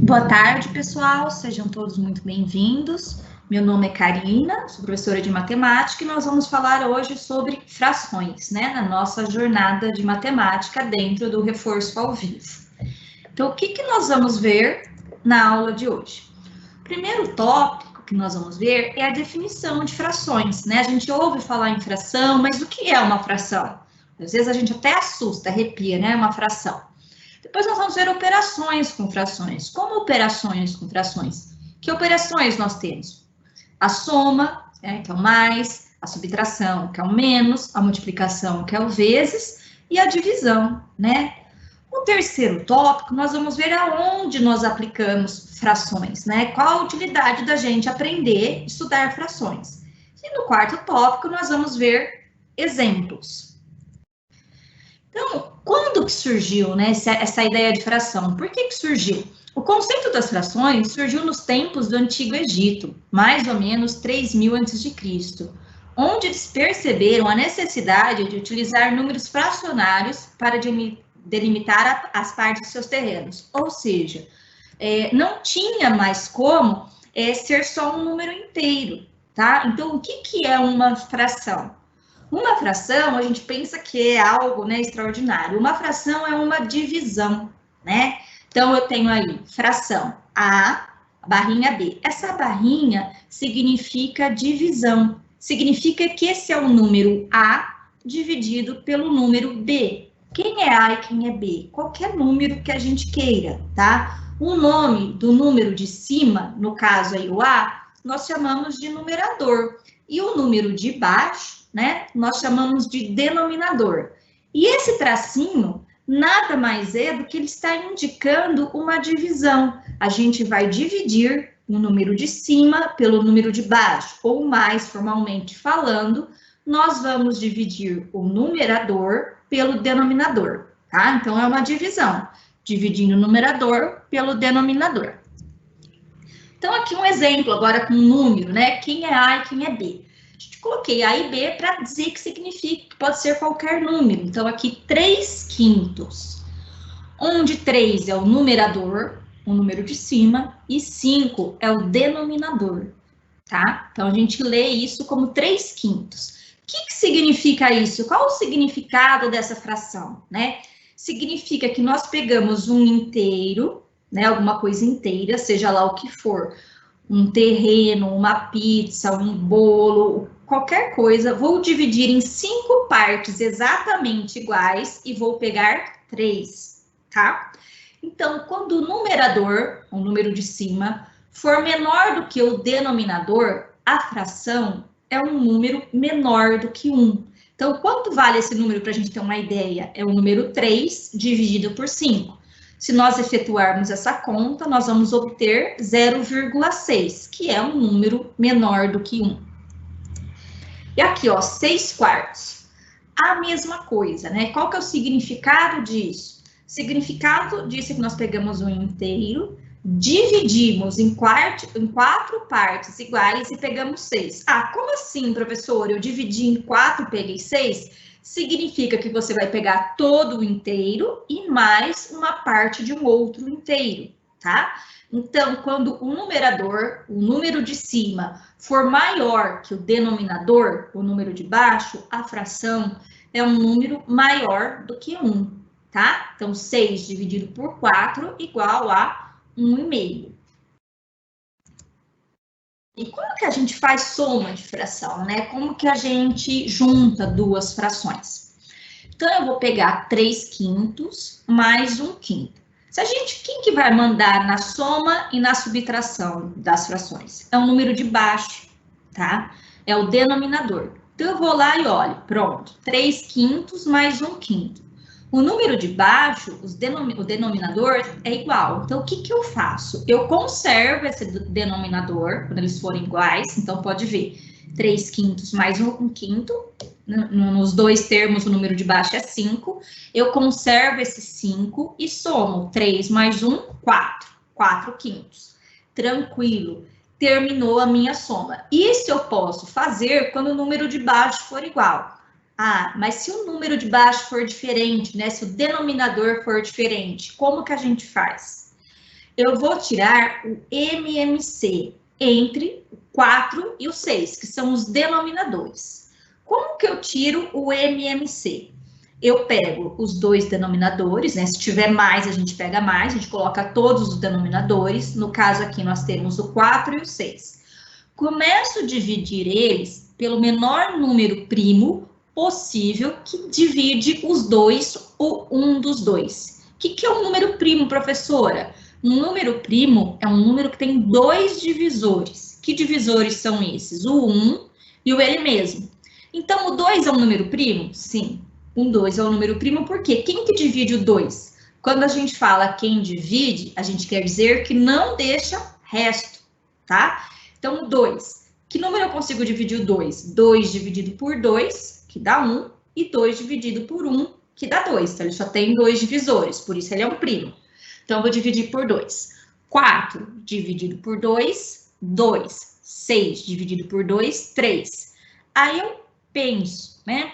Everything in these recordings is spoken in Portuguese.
Boa tarde, pessoal. Sejam todos muito bem-vindos. Meu nome é Karina, sou professora de matemática e nós vamos falar hoje sobre frações, né, na nossa jornada de matemática dentro do Reforço ao Vivo. Então, o que nós vamos ver na aula de hoje? O primeiro tópico que nós vamos ver é a definição de frações, né? A gente ouve falar em fração, mas o que é uma fração? Às vezes a gente até assusta, arrepia, né? Uma fração. Depois nós vamos ver operações com frações. Como operações com frações? Que operações nós temos? A soma, que é o mais, a subtração, que é o menos, a multiplicação, que é o vezes, e a divisão, né? No terceiro tópico, nós vamos ver aonde nós aplicamos frações, né? Qual a utilidade da gente aprender a estudar frações. E no quarto tópico, nós vamos ver exemplos. Então, quando que surgiu, né, essa ideia de fração? Por que surgiu? O conceito das frações surgiu nos tempos do Antigo Egito, mais ou menos 3000 a.C., onde eles perceberam a necessidade de utilizar números fracionários para delimitar as partes de seus terrenos. Ou seja, não tinha mais como ser só um número inteiro, tá? Então, o que é uma fração? Uma fração, a gente pensa que é algo, né, extraordinário. Uma fração é uma divisão, né? Então, eu tenho aí fração A, barrinha B. Essa barrinha significa divisão. Significa que esse é o número A dividido pelo número B. Quem é A e quem é B? Qualquer número que a gente queira, tá? O nome do número de cima, no caso aí o A, nós chamamos de numerador. E o número de baixo, né, nós chamamos de denominador. E esse tracinho nada mais é do que ele está indicando uma divisão. A gente vai dividir o número de cima pelo número de baixo, ou mais formalmente falando, nós vamos dividir o numerador pelo denominador, tá? Então, é uma divisão, dividindo o numerador pelo denominador. Então, aqui um exemplo agora com número, né? Quem é A e quem é B. A gente coloquei A e B para dizer que significa que pode ser qualquer número. Então, aqui 3/5, onde 3 é o numerador, o número de cima, e 5 é o denominador, tá? Então, a gente lê isso como 3/5. O que significa isso? Qual o significado dessa fração, né? Significa que nós pegamos um inteiro, né, alguma coisa inteira, seja lá o que for, um terreno, uma pizza, um bolo, qualquer coisa, vou dividir em 5 partes exatamente iguais e vou pegar 3, tá? Então, quando o numerador, o número de cima, for menor do que o denominador, a fração é um número menor do que 1. Então, quanto vale esse número para a gente ter uma ideia? É o número 3 dividido por 5. Se nós efetuarmos essa conta, nós vamos obter 0,6, que é um número menor do que 1. E aqui, ó, 6/4. A mesma coisa, né? Qual que é o significado disso? O significado disso é que nós pegamos um inteiro, dividimos em 4 partes iguais e pegamos 6. Ah, como assim, professor? Eu dividi em 4 e peguei 6? Significa que você vai pegar todo o inteiro e mais uma parte de um outro inteiro, tá? Então, quando o numerador, o número de cima, for maior que o denominador, o número de baixo, a fração é um número maior do que 1, tá? Então, 6 dividido por 4 igual a 1,5. E como que a gente faz soma de fração, né? Como que a gente junta duas frações? Então, eu vou pegar 3/5 mais 1/5. Quem que vai mandar na soma e na subtração das frações? É o número de baixo, tá? É o denominador. Então, eu vou lá e olho, pronto, 3/5 mais 1/5. O número de baixo, o denominador, é igual. Então, o que eu faço? Eu conservo esse denominador, quando eles forem iguais. Então, pode ver, 3/5 mais 1/5. Nos dois termos, o número de baixo é 5. Eu conservo esse 5 e somo 3 mais 1, 4. 4/5. Tranquilo. Terminou a minha soma. Isso eu posso fazer quando o número de baixo for igual. Ah, mas se o número de baixo for diferente, né? Se o denominador for diferente, como que a gente faz? eu vou tirar o MMC entre o 4 e o 6, que são os denominadores. Como que eu tiro o MMC? Eu pego os dois denominadores, né? Se tiver mais, a gente pega mais, a gente coloca todos os denominadores. No caso aqui, nós temos o 4 e o 6. Começo a dividir eles pelo menor número primo possível que divide os dois ou um dos dois. O que é um número primo, professora? Um número primo é um número que tem dois divisores. Que divisores são esses? O 1 e o ele mesmo. Então, o 2 é um número primo? Sim. O 2 é um número primo, por quê? Quem que divide o 2? Quando a gente fala quem divide, a gente quer dizer que não deixa resto, tá? Então, o 2. Que número eu consigo dividir o 2? 2 dividido por 2, que dá 1, e 2 dividido por 1, que dá 2. Então, ele só tem dois divisores, por isso ele é um primo. Então, eu vou dividir por 2. 4 dividido por 2, 2. 6 dividido por 2, 3. Aí eu penso, né?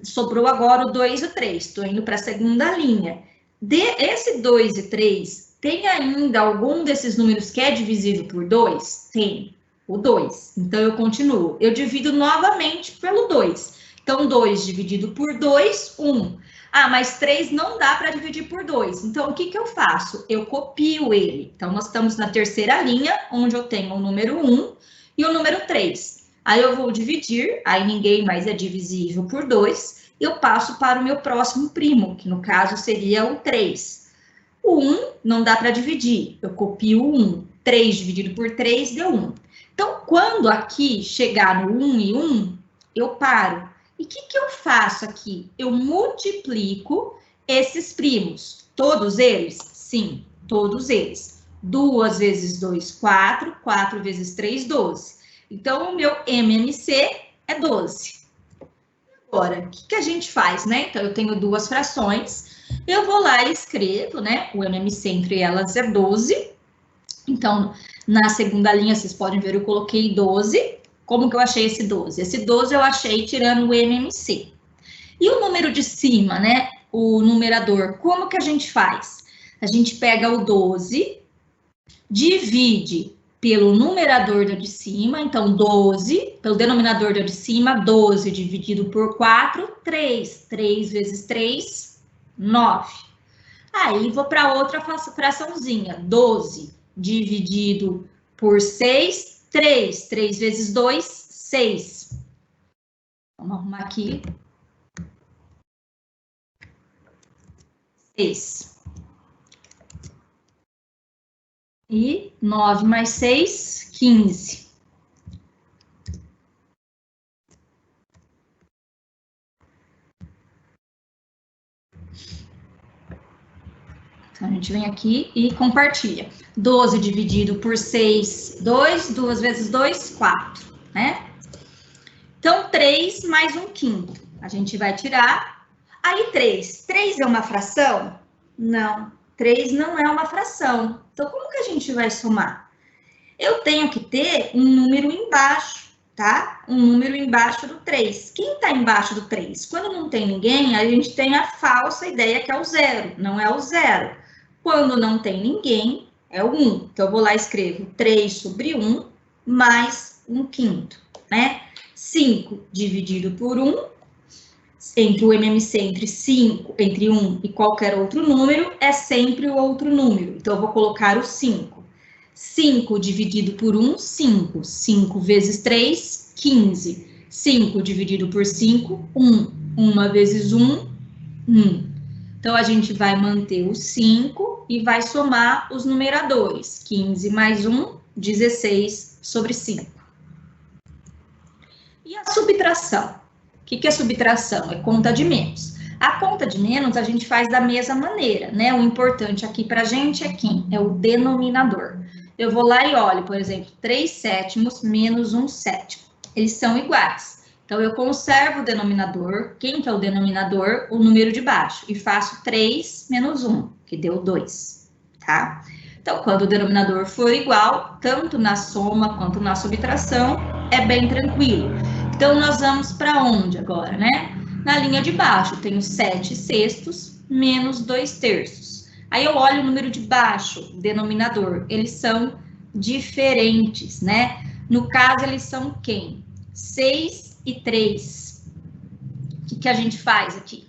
Sobrou agora o 2 e o 3. Estou indo para a segunda linha. Esse 2 e 3, tem ainda algum desses números que é divisível por 2? Tem. O 2. Então, eu continuo. Eu divido novamente pelo 2. Então, 2 dividido por 2, 1. Ah, mas 3 não dá para dividir por 2. Então, o que que eu faço? Eu copio ele. Então, nós estamos na terceira linha, onde eu tenho o número 1 e o número 3. Aí, eu vou dividir, aí ninguém mais é divisível por 2. Eu passo para o meu próximo primo, que no caso seria o 3. O 1 não dá para dividir. Eu copio o 1. 3 dividido por 3 deu 1. Então, quando aqui chegar no 1 e 1, eu paro. E o que eu faço aqui? Eu multiplico esses primos. Todos eles? Sim, todos eles. 2 vezes 2, 4. 4 vezes 3, 12. Então, o meu MMC é 12. Agora, o que a gente faz, né? Então, eu tenho duas frações. Eu vou lá e escrevo, né? O MMC entre elas é 12. Então, na segunda linha, vocês podem ver, eu coloquei 12. Como que eu achei esse 12? Esse 12 eu achei tirando o MMC. E o número de cima, né? O numerador, como que a gente faz? A gente pega o 12, divide pelo numerador da de cima, então 12, pelo denominador da de cima, 12 dividido por 4, 3. 3 vezes 3, 9. Aí, vou para outra fraçãozinha, 12 dividido por 6, 3. 3 vezes 2, 6. Vamos arrumar aqui. 6. E 9 mais 6, 15. Então, a gente vem aqui e compartilha. 12 dividido por 6, 2. 2 vezes 2, 4, né? Então, 3 mais 1/5. A gente vai tirar. Aí, 3. 3 é uma fração? Não. 3 não é uma fração. Então, como que a gente vai somar? Eu tenho que ter um número embaixo, tá? Um número embaixo do 3. Quem está embaixo do 3? Quando não tem ninguém, a gente tem a falsa ideia que é o 0. Não é o 0. Quando não tem ninguém, é o 1. Então, eu vou lá e escrevo 3 sobre 1 mais 1/5, né? 5 dividido por 1, entre o MMC entre 1 e qualquer outro número, é sempre o outro número. Então, eu vou colocar o 5. 5 dividido por 1, 5. 5 vezes 3, 15. 5 dividido por 5, 1. 1 vezes 1, 1. Então, a gente vai manter o 5 e vai somar os numeradores. 15 mais 1, 16 sobre 5. E a subtração? O que é subtração? É conta de menos. A conta de menos a gente faz da mesma maneira, né? O importante aqui para a gente é quem? É o denominador. Eu vou lá e olho, por exemplo, 3 sétimos menos 1 sétimo. Eles são iguais. Então, eu conservo o denominador. Quem que é o denominador? O número de baixo. E faço 3 menos 1, que deu 2, tá? Então, quando o denominador for igual, tanto na soma quanto na subtração, é bem tranquilo. Então, nós vamos para onde agora, né? Na linha de baixo, eu tenho 7 sextos menos 2 terços. Aí eu olho o número de baixo, denominador. Eles são diferentes, né? No caso, eles são quem? 6 e 3. O que a gente faz aqui?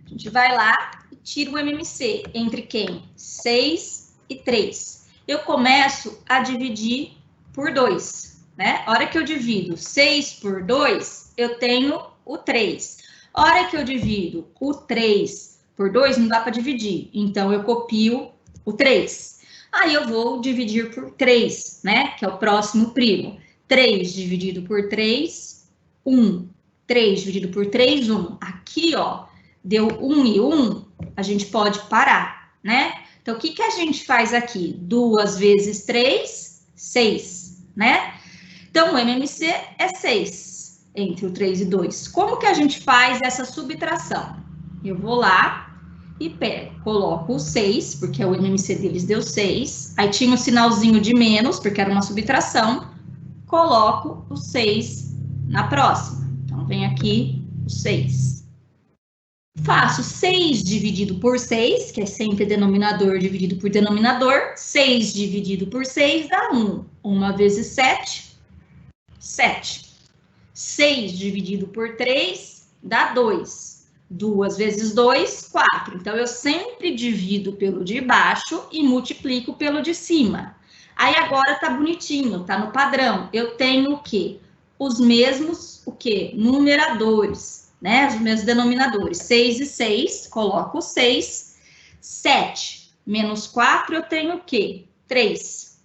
A gente vai lá e tira o MMC entre quem? 6 e 3. Eu começo a dividir por 2, né? A hora que eu divido 6 por 2, eu tenho o 3. A hora que eu divido o 3 por 2, não dá para dividir. Então, eu copio o 3. Aí, eu vou dividir por 3, né? Que é o próximo primo. 3 dividido por 3, 1. 3 dividido por 3, 1. Aqui, ó, deu 1 e 1, a gente pode parar, né? Então, o que a gente faz aqui? 2 vezes 3, 6, né? Então, o MMC é 6 entre o 3 e 2. Como que a gente faz essa subtração? Eu vou lá e pego, coloco o 6, porque o MMC deles deu 6. Aí tinha um sinalzinho de menos, porque era uma subtração. Coloco o 6 na próxima. Então, vem aqui o 6. Faço 6 dividido por 6, que é sempre denominador dividido por denominador. 6 dividido por 6 dá 1. 1 vezes 7, 7. 6 dividido por 3 dá 2. 2 vezes 2, 4. Então, eu sempre divido pelo de baixo e multiplico pelo de cima. Aí, agora tá bonitinho, tá no padrão. Eu tenho o quê? Os mesmos, o quê? Numeradores, né? Os mesmos denominadores. 6 e 6, coloco 6. 7 menos 4, eu tenho o quê? 3.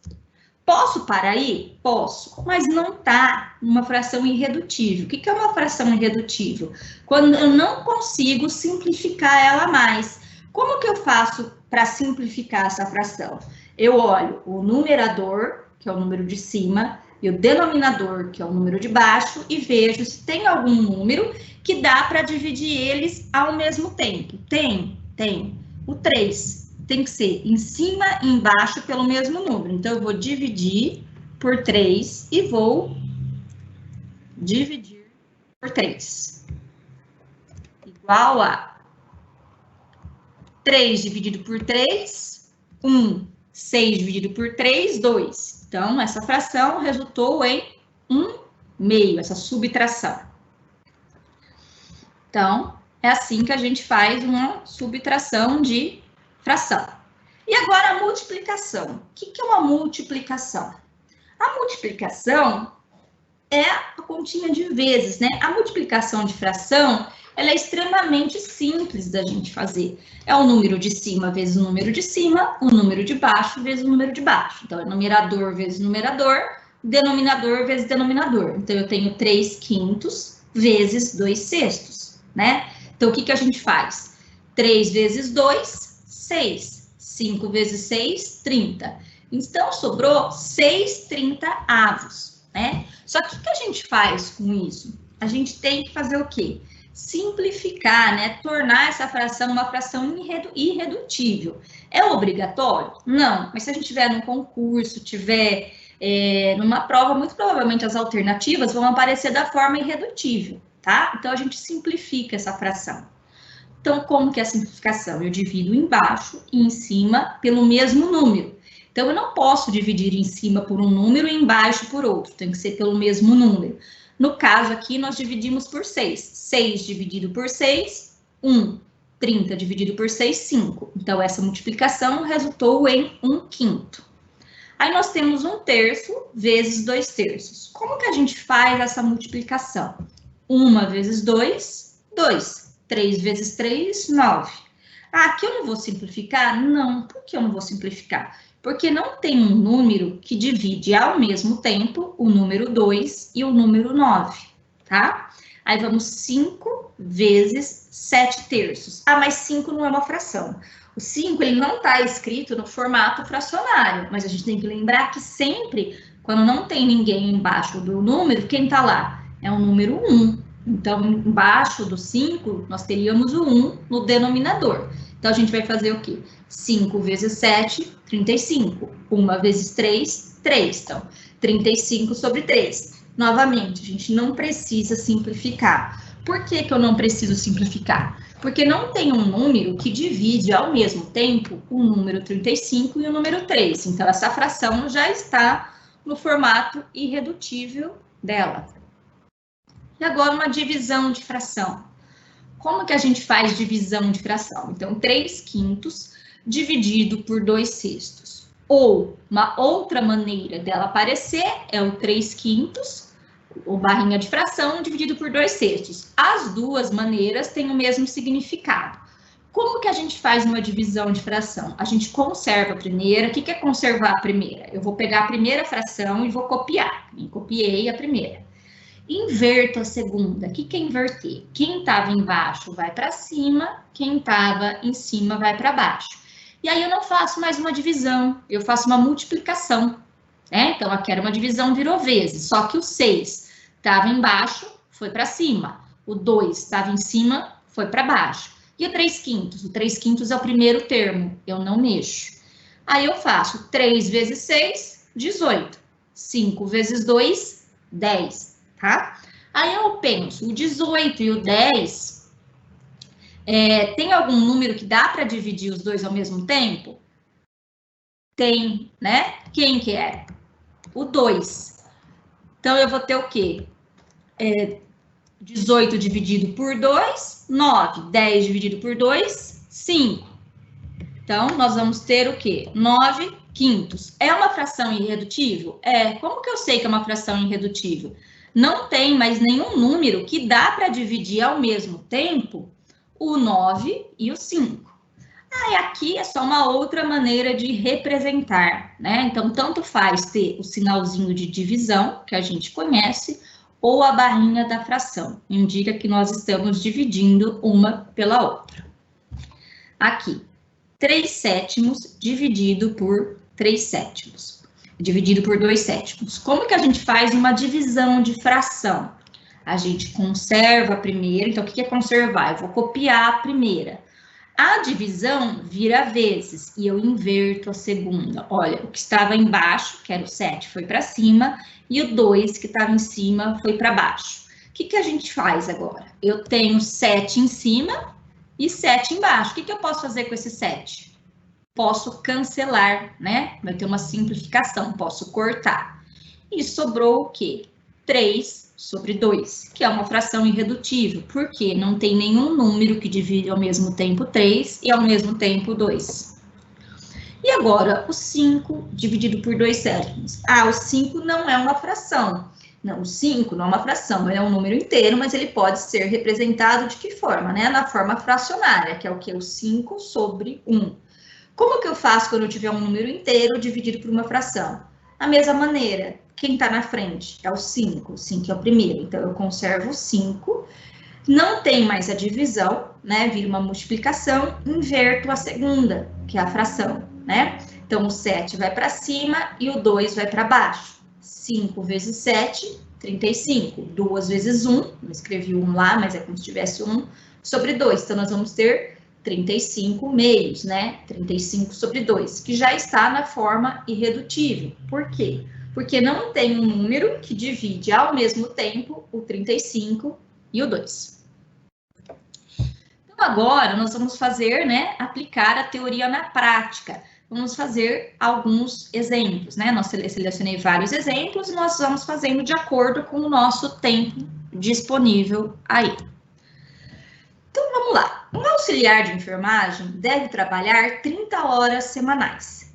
Posso parar aí? Posso, mas não tá numa fração irredutível. O que é uma fração irredutível? Quando eu não consigo simplificar ela mais. Como que eu faço para simplificar essa fração? Eu olho o numerador, que é o número de cima, e o denominador, que é o número de baixo, e vejo se tem algum número que dá para dividir eles ao mesmo tempo. Tem. O 3 tem que ser em cima e embaixo pelo mesmo número. Então, eu vou dividir por 3 e vou dividir por 3. Igual a 3 dividido por 3, 1. 6 dividido por 3, 2. Então, essa fração resultou em 1/2, essa subtração. Então, é assim que a gente faz uma subtração de fração. E agora a multiplicação. O que é uma multiplicação? A multiplicação é a continha de vezes, né? A multiplicação de fração, ela é extremamente simples da gente fazer. É o número de cima vezes o número de cima, o número de baixo vezes o número de baixo. Então, é numerador vezes numerador, denominador vezes denominador. Então, eu tenho 3/5 vezes 2/6, né? Então, o que a gente faz? 3 vezes 2, 6. 5 vezes 6, 30. Então, sobrou 6/30, né? Só que o que a gente faz com isso? A gente tem que fazer o quê? Simplificar, né? Tornar essa fração uma fração irredutível. É obrigatório? Não. Mas se a gente tiver num concurso, tiver numa prova, muito provavelmente as alternativas vão aparecer da forma irredutível, tá? Então, a gente simplifica essa fração. Então, como que é a simplificação? Eu divido embaixo e em cima pelo mesmo número. Então, eu não posso dividir em cima por um número e embaixo por outro. Tem que ser pelo mesmo número. No caso aqui, nós dividimos por 6. 6 dividido por 6, 1. 30 dividido por 6, 5. Então, essa multiplicação resultou em 1/5. Aí, nós temos 1/3 vezes 2/3. Como que a gente faz essa multiplicação? 1 vezes 2, 2. 3 vezes 3, 9. Ah, aqui eu não vou simplificar? Não. Por que eu não vou simplificar? Porque não tem um número que divide ao mesmo tempo o número 2 e o número 9, tá? Aí vamos 5 vezes 7/3. Ah, mas 5 não é uma fração. O 5, ele não está escrito no formato fracionário, mas a gente tem que lembrar que sempre, quando não tem ninguém embaixo do número, quem está lá? É o número 1. Então, embaixo do 5, nós teríamos o 1 no denominador. Então, a gente vai fazer o quê? 5 vezes 7, 35. 1 vezes 3, 3. Então, 35 sobre 3. Novamente, a gente não precisa simplificar. Por que eu não preciso simplificar? Porque não tem um número que divide ao mesmo tempo o número 35 e o número 3. Então, essa fração já está no formato irredutível dela. E agora, uma divisão de fração. Como que a gente faz divisão de fração? Então, 3/5 dividido por 2/6. Ou, uma outra maneira dela aparecer é o 3/5, ou barrinha de fração, dividido por 2/6. As duas maneiras têm o mesmo significado. Como que a gente faz uma divisão de fração? A gente conserva a primeira. O que é conservar a primeira? Eu vou pegar a primeira fração e vou copiar. Copiei a primeira. Inverto a segunda. O que é inverter? Quem estava embaixo vai para cima, quem estava em cima vai para baixo. E aí eu não faço mais uma divisão, eu faço uma multiplicação. Então, aqui era uma divisão, virou vezes, só que o 6 estava embaixo, foi para cima. O 2 estava em cima, foi para baixo. E o 3/5? O 3/5 é o primeiro termo, eu não mexo. Aí eu faço 3 vezes 6, 18. 5 vezes 2, 10, tá? Aí eu penso, o 18 e o 10, tem algum número que dá para dividir os dois ao mesmo tempo? Tem, né? Quem que é? O 2. Então, eu vou ter o quê? 18 dividido por 2, 9. 10 dividido por 2, 5. Então, nós vamos ter o quê? 9/5. É uma fração irredutível? Como que eu sei que é uma fração irredutível? Não tem mais nenhum número que dá para dividir ao mesmo tempo o 9 e o 5. E aqui é só uma outra maneira de representar, né? Então, tanto faz ter o sinalzinho de divisão, que a gente conhece, ou a barrinha da fração. Indica que nós estamos dividindo uma pela outra. Aqui, 3/7 dividido por 3/7. Dividido por 2/7. Como que a gente faz uma divisão de fração? A gente conserva a primeira. Então, o que é conservar? Eu vou copiar a primeira. A divisão vira vezes e eu inverto a segunda. Olha, o que estava embaixo, que era o 7, foi para cima, e o 2, que estava em cima, foi para baixo. O que a gente faz agora? Eu tenho 7 em cima e 7 embaixo. O que eu posso fazer com esse 7? Posso cancelar, né? Vai ter uma simplificação, posso cortar. E sobrou o quê? 3/2, que é uma fração irredutível, porque não tem nenhum número que divide ao mesmo tempo 3 e ao mesmo tempo 2. E agora, o 5 dividido por 2/7. O 5 não é uma fração. Não, o 5 não é uma fração, ele é um número inteiro, mas ele pode ser representado de que forma, né? Na forma fracionária, que é o que? O 5/1. Como que eu faço quando eu tiver um número inteiro dividido por uma fração? Da mesma maneira, quem está na frente é o 5 é o primeiro, então eu conservo o 5, não tem mais a divisão, né, vira uma multiplicação, inverto a segunda, que é a fração, né? Então, o 7 vai para cima e o 2 vai para baixo. 5 vezes 7, 35. 2 vezes 1, não escrevi 1 lá, mas é como se tivesse 1, sobre 2. Então, nós vamos ter 35 meios, né? 35/2, que já está na forma irredutível. Por quê? Porque não tem um número que divide ao mesmo tempo o 35 e o 2. Então, agora nós vamos fazer, né? Aplicar a teoria na prática. Vamos fazer alguns exemplos, né? Nós selecionei vários exemplos e nós vamos fazendo de acordo com o nosso tempo disponível aí. Então, vamos lá. Um auxiliar de enfermagem deve trabalhar 30 horas semanais.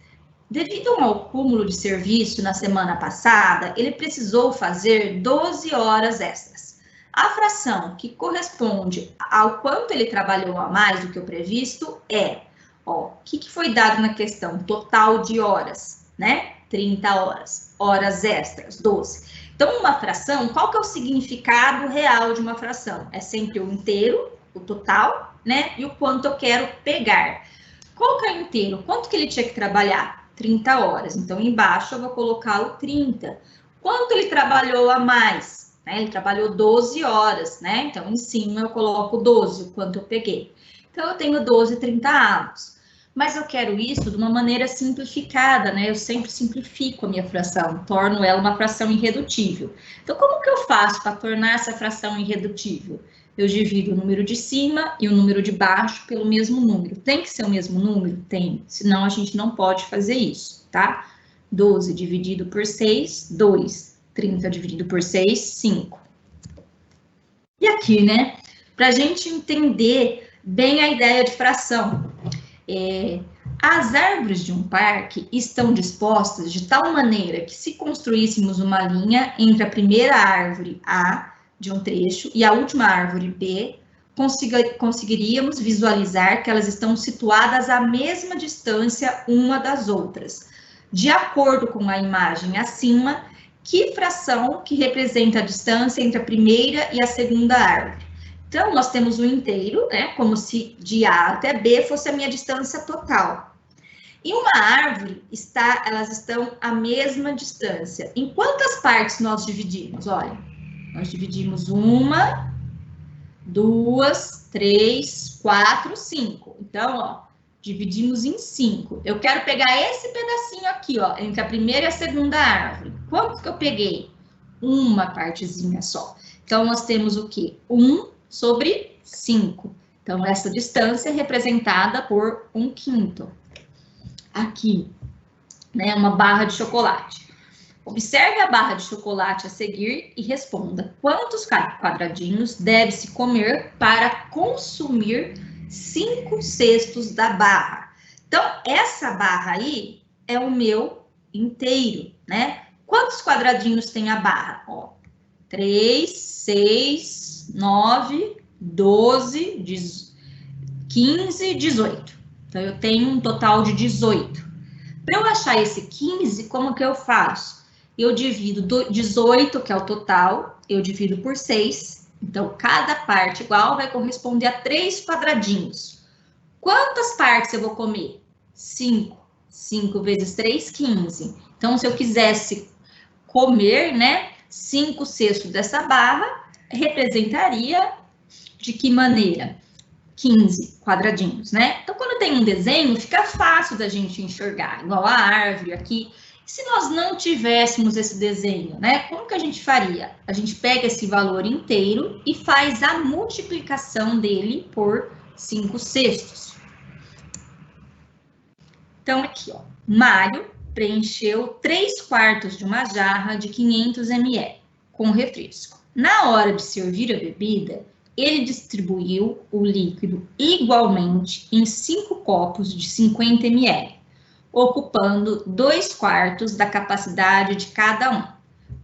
Devido ao acúmulo de serviço na semana passada, ele precisou fazer 12 horas extras. A fração que corresponde ao quanto ele trabalhou a mais do que o previsto é, o que foi dado na questão? Total de horas, né? 30 horas. Horas extras, 12. Então, uma fração, qual que é o significado real de uma fração? É sempre o inteiro, o total, né? E o quanto eu quero pegar. Qual que é o inteiro? Quanto que ele tinha que trabalhar? 30 horas. Então, embaixo eu vou colocar o 30. Quanto ele trabalhou a mais? Ele trabalhou 12 horas, né? Então, em cima eu coloco 12, o quanto eu peguei. Então, eu tenho 12 30avos. Mas eu quero isso de uma maneira simplificada, né? Eu sempre simplifico a minha fração, torno ela uma fração irredutível. Então, como que eu faço para tornar essa fração irredutível? Eu divido o número de cima e o número de baixo pelo mesmo número. Tem que ser o mesmo número? Tem, senão a gente não pode fazer isso, tá? 12 dividido por 6, 2. 30 dividido por 6, 5. E aqui, né, para a gente entender bem a ideia de fração, as árvores de um parque estão dispostas de tal maneira que, se construíssemos uma linha entre a primeira árvore A de um trecho e a última árvore B, conseguiríamos visualizar que elas estão situadas à mesma distância uma das outras. De acordo com a imagem acima, que fração que representa a distância entre a primeira e a segunda árvore? Então, nós temos o inteiro, né, como se de A até B fosse a minha distância total. E uma árvore, elas estão à mesma distância. Em quantas partes nós dividimos? Olha, nós dividimos 1, 2, 3, 4, 5. Então, ó, dividimos em 5. Eu quero pegar esse pedacinho aqui, ó, entre a primeira e a segunda árvore. Quanto que eu peguei? Uma partezinha só. Então, nós temos o quê? 1 sobre 5. Então, essa distância é representada por 1/5. Aqui, né, uma barra de chocolate. Observe a barra de chocolate a seguir e responda: quantos quadradinhos deve-se comer para consumir 5/6 da barra? Então, essa barra aí é o meu inteiro, né? Quantos quadradinhos tem a barra? Ó, 3, 6, 9, 12, 15, 18. Então, eu tenho um total de 18. Para eu achar esse 15, como que eu faço? Eu divido 18, que é o total, eu divido por 6. Então, cada parte igual vai corresponder a 3 quadradinhos. Quantas partes eu vou comer? 5. 5 vezes 3, 15. Então, se eu quisesse comer, né, 5/6 dessa barra, representaria de que maneira? 15 quadradinhos, né? Então, quando tem um desenho, fica fácil da gente enxergar, igual a árvore aqui. Se nós não tivéssemos esse desenho, né? Como que a gente faria? A gente pega esse valor inteiro e faz a multiplicação dele por 5/6. Então, aqui, ó, Mário preencheu 3/4 de uma jarra de 500 ml com refresco. Na hora de servir a bebida, ele distribuiu o líquido igualmente em 5 copos de 50 ml, ocupando 2/4 da capacidade de cada um.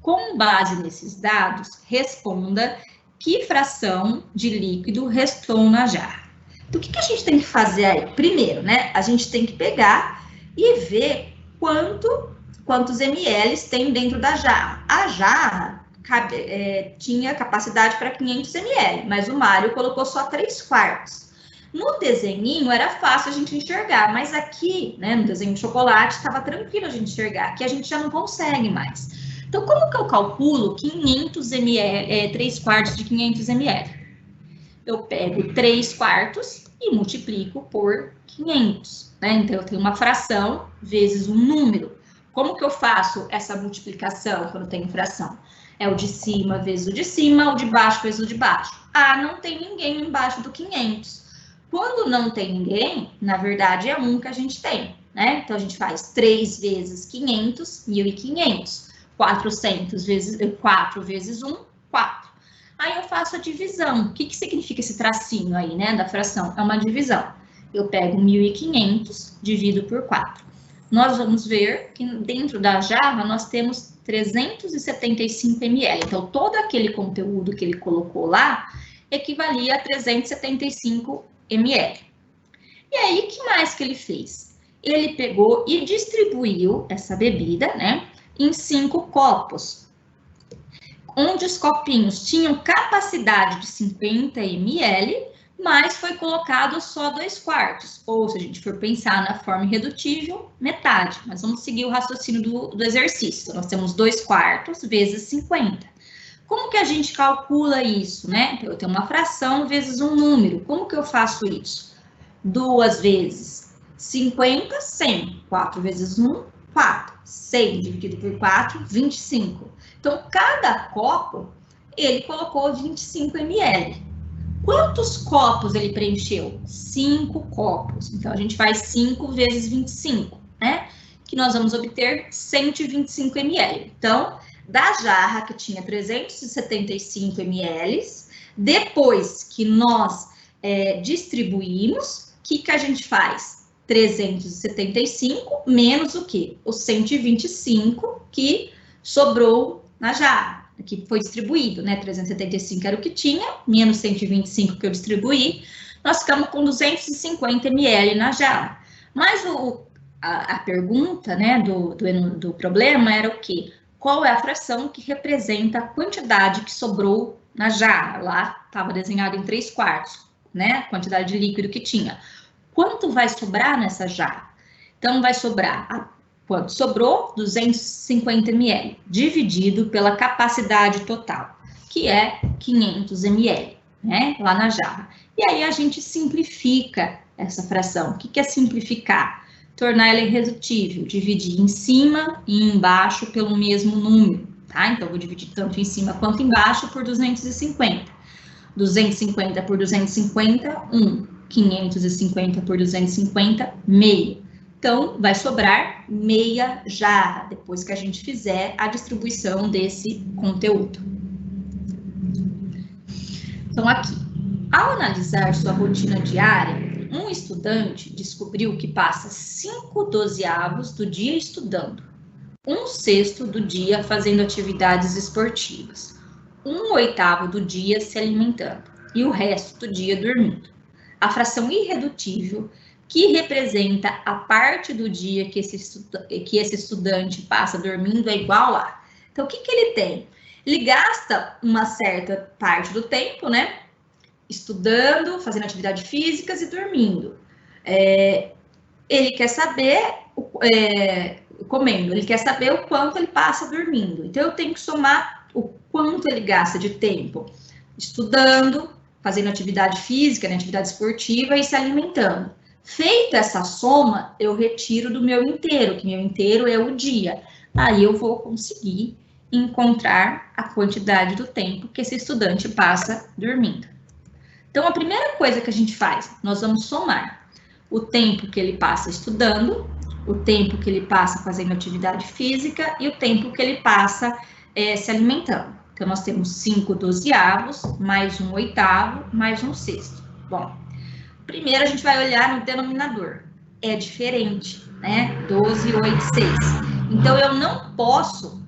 Com base nesses dados, responda que fração de líquido restou na jarra. Então, o que a gente tem que fazer aí? Primeiro, né, a gente tem que pegar e ver quantos ml tem dentro da jarra. A jarra tinha capacidade para 500 ml, mas o Mário colocou só 3/4. No desenhinho era fácil a gente enxergar, mas aqui, né, no desenho de chocolate, estava tranquilo a gente enxergar. Aqui a gente já não consegue mais. Então, como que eu calculo 500 ml, 3/4 de 500 ml? Eu pego 3/4 e multiplico por 500, né? Então, eu tenho uma fração vezes um número. Como que eu faço essa multiplicação quando eu tenho fração? É o de cima vezes o de cima, o de baixo vezes o de baixo. Ah, não tem ninguém embaixo do 500. Quando não tem ninguém, na verdade é 1 que a gente tem, né? Então, a gente faz 3 vezes 500, 1.500. 400 vezes 4 vezes 1, 4. Aí eu faço a divisão. O que significa esse tracinho aí, né, da fração? É uma divisão. Eu pego 1.500, divido por 4. Nós vamos ver que dentro da jarra nós temos 375 ml. Então, todo aquele conteúdo que ele colocou lá equivalia a 375 ml. E aí, o que mais que ele fez? Ele pegou e distribuiu essa bebida, né, em 5 copos, onde os copinhos tinham capacidade de 50 ml, mas foi colocado só 2/4. Ou, se a gente for pensar na forma irredutível, metade. Mas vamos seguir o raciocínio do exercício. Nós temos 2/4 vezes 50. Como que a gente calcula isso, né? Eu tenho uma fração vezes um número. Como que eu faço isso? 2 vezes 50, 100. 4 vezes 1, 4. 100 dividido por 4, 25. Então, cada copo, ele colocou 25 ml. Quantos copos ele preencheu? 5 copos. Então, a gente faz 5 vezes 25, né? Que nós vamos obter 125 ml. Então, da jarra que tinha 375 ml, depois que nós distribuímos, o que a gente faz? 375 menos o quê? Os 125 que sobrou na jarra, que foi distribuído, né? 375 era o que tinha, menos 125 que eu distribuí, nós ficamos com 250 ml na jarra. Mas a pergunta, né, do problema era o quê? Qual é a fração que representa a quantidade que sobrou na jarra? Lá estava desenhado em 3/4, né? A quantidade de líquido que tinha. Quanto vai sobrar nessa jarra? Então, vai sobrar, quanto sobrou? 250 ml, dividido pela capacidade total, que é 500 ml, né? Lá na jarra. E aí, a gente simplifica essa fração. O que é simplificar? Tornar ela irredutível, dividir em cima e embaixo pelo mesmo número, tá? Então, vou dividir tanto em cima quanto embaixo por 250. 250 por 250, 1. 550 por 250, meio. Então, vai sobrar meia jarra, depois que a gente fizer a distribuição desse conteúdo. Então, aqui, ao analisar sua rotina diária, um estudante descobriu que passa 5/12 do dia estudando, 1/6 do dia fazendo atividades esportivas, 1/8 do dia se alimentando e o resto do dia dormindo. A fração irredutível, que representa a parte do dia que esse estudante passa dormindo, é igual a... Então, o que ele tem? Ele gasta uma certa parte do tempo, né? Estudando, fazendo atividades físicas e dormindo. Ele quer saber, comendo, ele quer saber o quanto ele passa dormindo. Então, eu tenho que somar o quanto ele gasta de tempo estudando, fazendo atividade física, né, atividade esportiva e se alimentando. Feita essa soma, eu retiro do meu inteiro, que meu inteiro é o dia. Aí eu vou conseguir encontrar a quantidade do tempo que esse estudante passa dormindo. Então, a primeira coisa que a gente faz, nós vamos somar o tempo que ele passa estudando, o tempo que ele passa fazendo atividade física e o tempo que ele passa se alimentando. Então, nós temos 5/12, mais 1/8, mais 1/6. Bom, primeiro a gente vai olhar no denominador. É diferente, né? 12, 8, 6. Então, eu não posso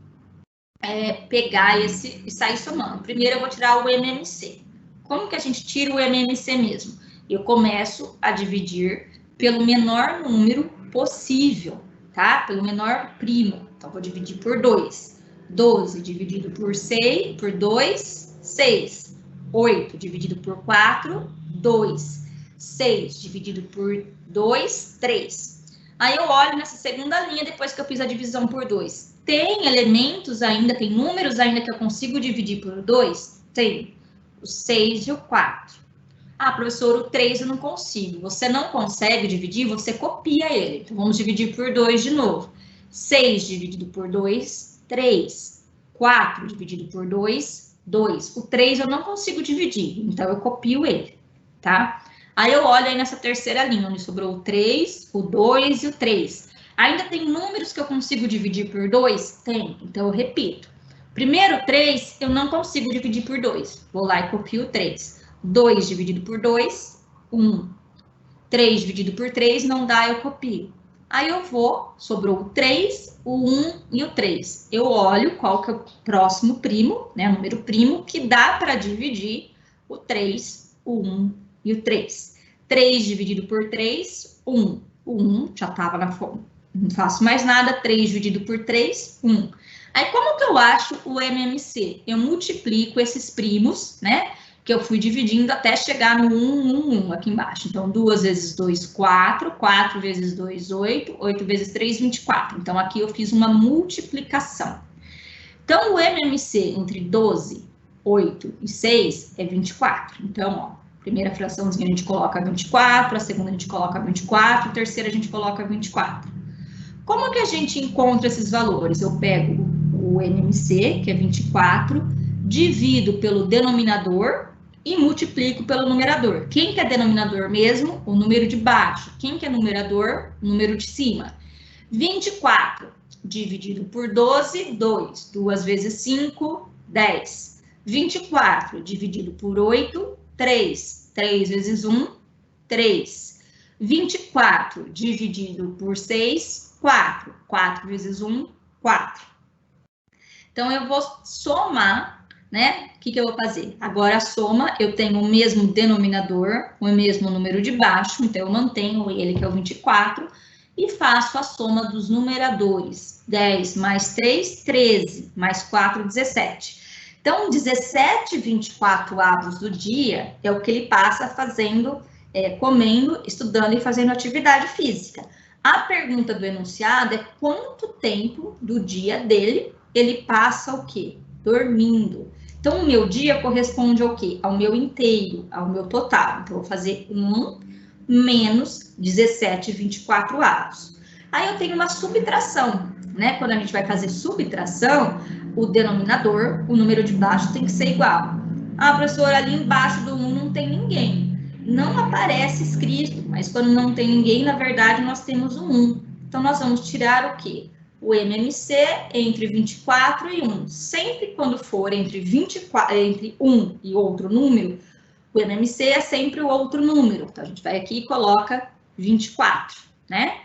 pegar esse e sair somando. Primeiro, eu vou tirar o MMC. Como que a gente tira o MMC mesmo? Eu começo a dividir pelo menor número possível, tá? Pelo menor primo. Então, vou dividir por 2. 12 dividido por 6, por 2, 6. 8 dividido por 4, 2. 6 dividido por 2, 3. Aí eu olho nessa segunda linha, depois que eu fiz a divisão por 2. Tem elementos ainda, tem números ainda que eu consigo dividir por 2? Tem. O 6 e o 4. Ah, professor, o 3 eu não consigo. Você não consegue dividir, você copia ele. Então, vamos dividir por 2 de novo. 6 dividido por 2, 3. 4 dividido por 2, 2. O 3 eu não consigo dividir, então eu copio ele, tá? Aí eu olho aí nessa terceira linha, onde sobrou o 3, o 2 e o 3. Ainda tem números que eu consigo dividir por 2? Tem, então eu repito. Primeiro, 3, eu não consigo dividir por 2. Vou lá e copio o 3. 2 dividido por 2, 1. 3 dividido por 3, não dá, eu copio. Aí eu vou, sobrou o 3, o 1 e o 3. Eu olho qual que é o próximo primo, né, o número primo, que dá para dividir o 3, o 1 e o 3. 3 dividido por 3, 1. O 1 já estava na fome. Não faço mais nada. 3 dividido por 3, 1. Aí, como que eu acho o MMC? Eu multiplico esses primos, né? Que eu fui dividindo até chegar no 1, 1, 1 aqui embaixo. Então, 2 vezes 2, 4. 4 vezes 2, 8. 8 vezes 3, 24. Então, aqui eu fiz uma multiplicação. Então, o MMC entre 12, 8 e 6 é 24. Então, ó, primeira fraçãozinha a gente coloca 24, a segunda a gente coloca 24, a terceira a gente coloca 24. Como que a gente encontra esses valores? Eu pego o MMC, que é 24, divido pelo denominador, e multiplico pelo numerador. Quem que é denominador mesmo? O número de baixo. Quem que é numerador? O número de cima. 24 dividido por 12, 2. 2 vezes 5, 10. 24 dividido por 8, 3. 3 vezes 1, 3. 24 dividido por 6, 4. 4 vezes 1, 4. Então, eu vou somar, né? O que eu vou fazer? Agora, a soma, eu tenho o mesmo denominador, o mesmo número de baixo, então eu mantenho ele, que é o 24, e faço a soma dos numeradores. 10 mais 3, 13, mais 4, 17. Então, 17 24avos do dia é o que ele passa fazendo, comendo, estudando e fazendo atividade física. A pergunta do enunciado é quanto tempo do dia dele ele passa o quê? Dormindo. Então, o meu dia corresponde ao quê? Ao meu inteiro, ao meu total. Então, eu vou fazer 1 menos 17 24avos. Aí, eu tenho uma subtração, né? Quando a gente vai fazer subtração, o denominador, o número de baixo tem que ser igual. Ah, professora, ali embaixo do 1 não tem ninguém. Não aparece escrito, mas quando não tem ninguém, na verdade, nós temos um 1. Então, nós vamos tirar o quê? O MMC entre 24 e 1. Sempre quando for entre 1 e outro número, o MMC é sempre o outro número. Então, a gente vai aqui e coloca 24, né?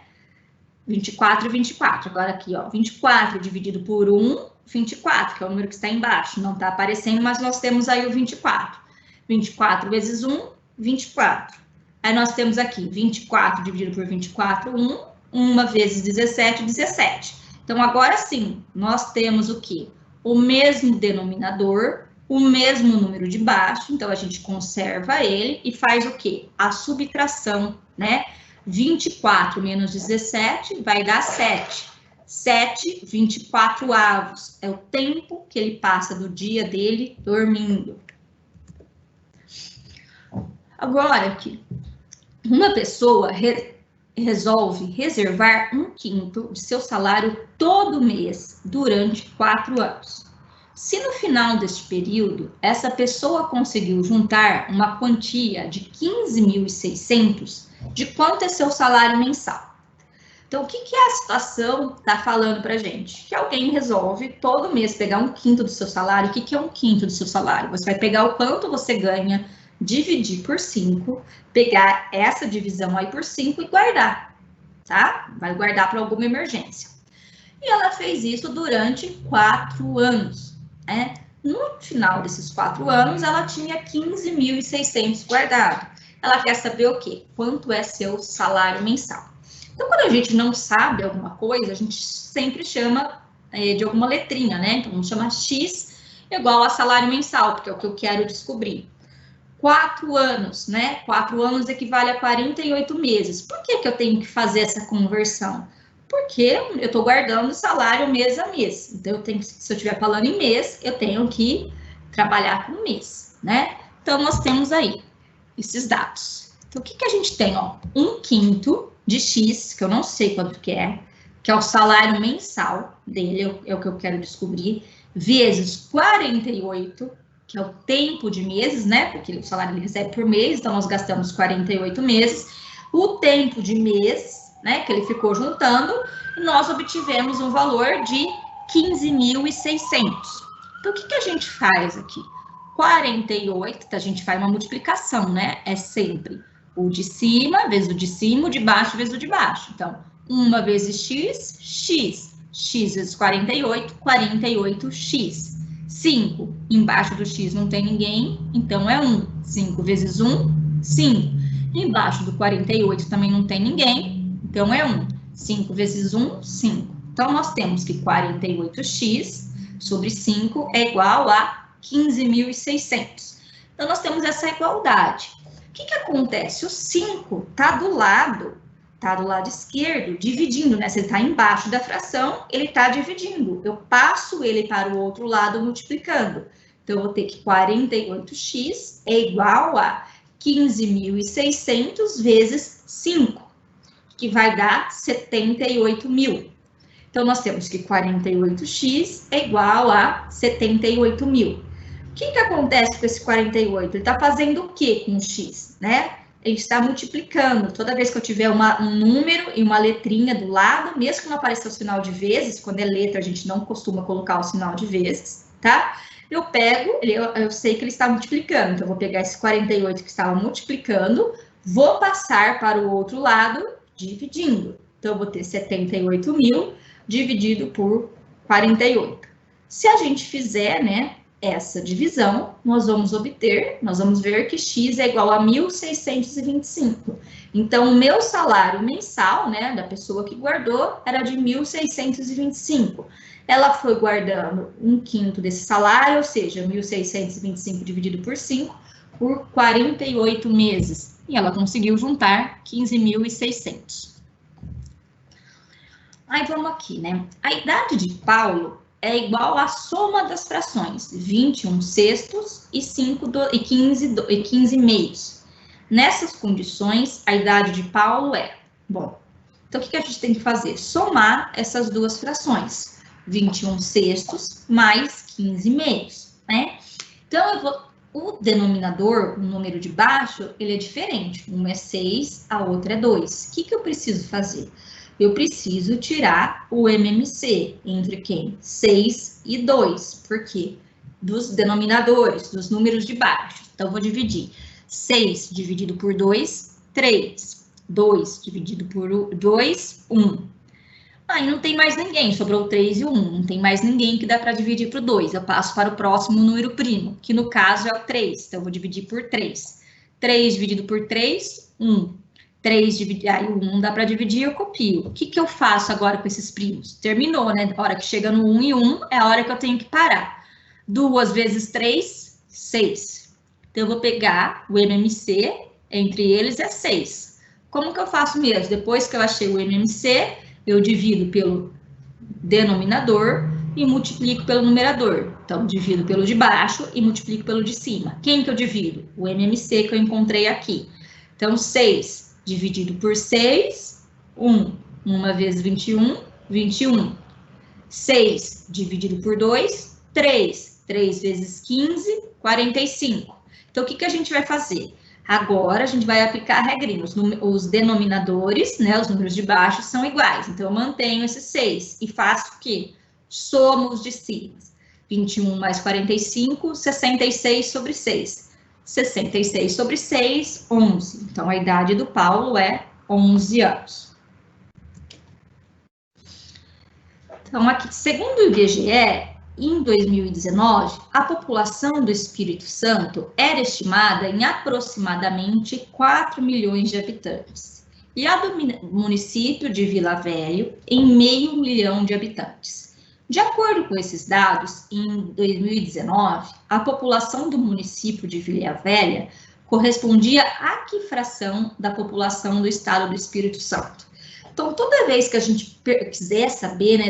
24 e 24. Agora aqui, ó, 24 dividido por 1, 24, que é o número que está embaixo. Não está aparecendo, mas nós temos aí o 24. 24 vezes 1, 24. Aí nós temos aqui 24 dividido por 24, 1. 1 vezes 17, 17. Então, agora sim, nós temos o quê? O mesmo denominador, o mesmo número de baixo, então a gente conserva ele e faz o quê? A subtração, né? 24 menos 17 vai dar 7. 7 24avos é o tempo que ele passa do dia dele dormindo. Agora aqui, uma pessoa resolve reservar 1/5 de seu salário todo mês durante 4 anos. Se no final deste período, essa pessoa conseguiu juntar uma quantia de 15.600, de quanto é seu salário mensal? Então, o que a situação está falando para a gente? Que alguém resolve todo mês pegar 1/5 do seu salário. O que é 1/5 do seu salário? Você vai pegar o quanto você ganha, dividir por 5, pegar essa divisão aí por 5 e guardar, tá? Vai guardar para alguma emergência. E ela fez isso durante 4 anos, né? No final desses 4 anos, ela tinha 15.600 guardado. Ela quer saber o quê? Quanto é seu salário mensal. Então, quando a gente não sabe alguma coisa, a gente sempre chama de alguma letrinha, né? Então, vamos chamar X igual a salário mensal, porque é o que eu quero descobrir. 4 anos, né? 4 anos equivale a 48 meses. Por que eu tenho que fazer essa conversão? Porque eu estou guardando o salário mês a mês. Então, eu tenho, se eu estiver falando em mês, eu tenho que trabalhar com mês, né? Então, nós temos aí esses dados. Então, o que a gente tem? Ó, 1/5 de X, que eu não sei quanto que é o salário mensal dele, é o que eu quero descobrir, vezes 48, que é o tempo de meses, né? Porque o salário ele recebe por mês, então nós gastamos 48 meses. O tempo de mês, né? Que ele ficou juntando, e nós obtivemos um valor de 15.600. Então, o que a gente faz aqui? 48, a gente faz uma multiplicação, né? É sempre o de cima vezes o de cima, o de baixo vezes o de baixo. Então, 1 vezes x, x. X vezes 48, 48x. 5, embaixo do x não tem ninguém, então é 1. 5 vezes 1, 5. Embaixo do 48 também não tem ninguém, então é 1. 5 vezes 1, 5. Então, nós temos que 48x sobre 5 é igual a 15.600. Então, nós temos essa igualdade. O que acontece? O 5 está do lado esquerdo, dividindo, né? Se ele está embaixo da fração, ele está dividindo. Eu passo ele para o outro lado multiplicando. Então, eu vou ter que 48x é igual a 15.600 vezes 5, que vai dar 78.000. Então, nós temos que 48x é igual a 78.000. O que acontece com esse 48? Ele está fazendo o que com o x, né? Ele está multiplicando. Toda vez que eu tiver um número e uma letrinha do lado, mesmo que não apareça o sinal de vezes, quando é letra a gente não costuma colocar o sinal de vezes, tá? Eu pego, eu sei que ele está multiplicando, então eu vou pegar esse 48 que estava multiplicando, vou passar para o outro lado, dividindo. Então, eu vou ter 78.000 dividido por 48. Se a gente fizer, né, essa divisão, nós vamos ver que x é igual a 1.625. Então, o meu salário mensal, né, da pessoa que guardou, era de 1.625. Ela foi guardando 1/5 desse salário, ou seja, 1.625 dividido por 5, por 48 meses. E ela conseguiu juntar 15.600. Aí, vamos aqui, né? A idade de Paulo é igual à soma das frações 21 sextos e 15 meios. Nessas condições, a idade de Paulo é... Bom, então o que a gente tem que fazer? Somar essas duas frações. 21 sextos mais 15 meios, né? Então, o denominador, o número de baixo, ele é diferente. Um é 6, a outra é 2. O que eu preciso fazer? Eu preciso tirar o MMC entre quem? 6 e 2. Por quê? Dos denominadores, dos números de baixo. Então, eu vou dividir. 6 dividido por 2, 3. 2 dividido por 2, 1. Aí não tem mais ninguém, sobrou o 3 e o 1. Não tem mais ninguém que dá para dividir por 2. Eu passo para o próximo número primo, que no caso é o 3. Então, eu vou dividir por 3. 3 dividido por 3, 1. 3 dividido, aí o 1 dá para dividir, eu copio. O que eu faço agora com esses primos? Terminou, né? A hora que chega no 1 e 1 é a hora que eu tenho que parar. 2 vezes 3, 6. Então, eu vou pegar o MMC, entre eles é 6. Como que eu faço mesmo? Depois que eu achei o MMC, eu divido pelo denominador e multiplico pelo numerador. Então, divido pelo de baixo e multiplico pelo de cima. Quem que eu divido? O MMC que eu encontrei aqui. Então, 6 dividido por 6, 1. 1 vezes 21, 21. 6 dividido por 2, 3. 3 vezes 15, 45. Então, o que a gente vai fazer? Agora, a gente vai aplicar a regrinha. Os denominadores, né, os números de baixo, são iguais. Então, eu mantenho esses 6 e faço o quê? Somo os de cima. 21 mais 45, 66 sobre 6. 66 sobre 6, 11. Então, a idade do Paulo é 11 anos. Então, aqui, segundo o IBGE, em 2019, a população do Espírito Santo era estimada em aproximadamente 4 milhões de habitantes. E a do município de Vila Velha, em 500 mil de habitantes. De acordo com esses dados, em 2019, a população do município de Vila Velha correspondia a que fração da população do estado do Espírito Santo? Então, toda vez que a gente quiser saber, né,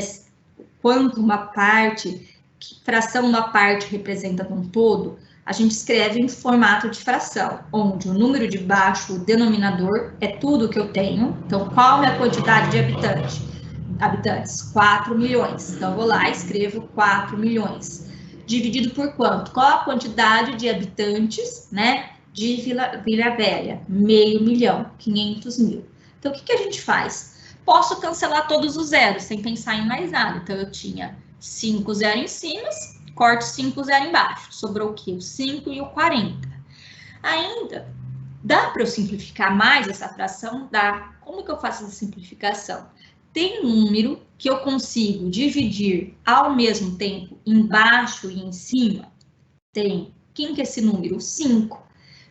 quanto uma parte, que fração uma parte representa um todo, a gente escreve em formato de fração, onde o número de baixo, o denominador, é tudo que eu tenho. Então, qual é a quantidade de habitantes? 4 milhões. Então, eu vou lá e escrevo 4 milhões. Dividido por quanto? Qual a quantidade de habitantes, né, de Vila Velha? 500 mil, 500 mil. Então, o que a gente faz? Posso cancelar todos os zeros, sem pensar em mais nada. Então, eu tinha 5 zeros em cima, corto 5 zeros embaixo. Sobrou o quê? O 5 e o 40. Ainda, dá para eu simplificar mais essa fração? Dá. Como que eu faço essa simplificação? Tem um número que eu consigo dividir ao mesmo tempo embaixo e em cima? Tem. Quem que é esse número? 5.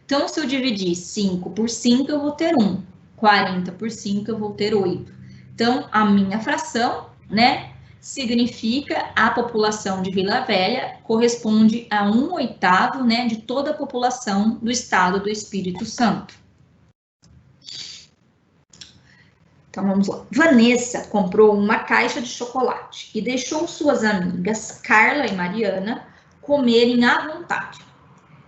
Então, se eu dividir 5 por 5, eu vou ter 1. 40 por 5, eu vou ter 8. Então, a minha fração, né, significa a população de Vila Velha corresponde a 1/8, né, de toda a população do estado do Espírito Santo. Então, vamos lá. Vanessa comprou uma caixa de chocolate e deixou suas amigas, Carla e Mariana, comerem à vontade.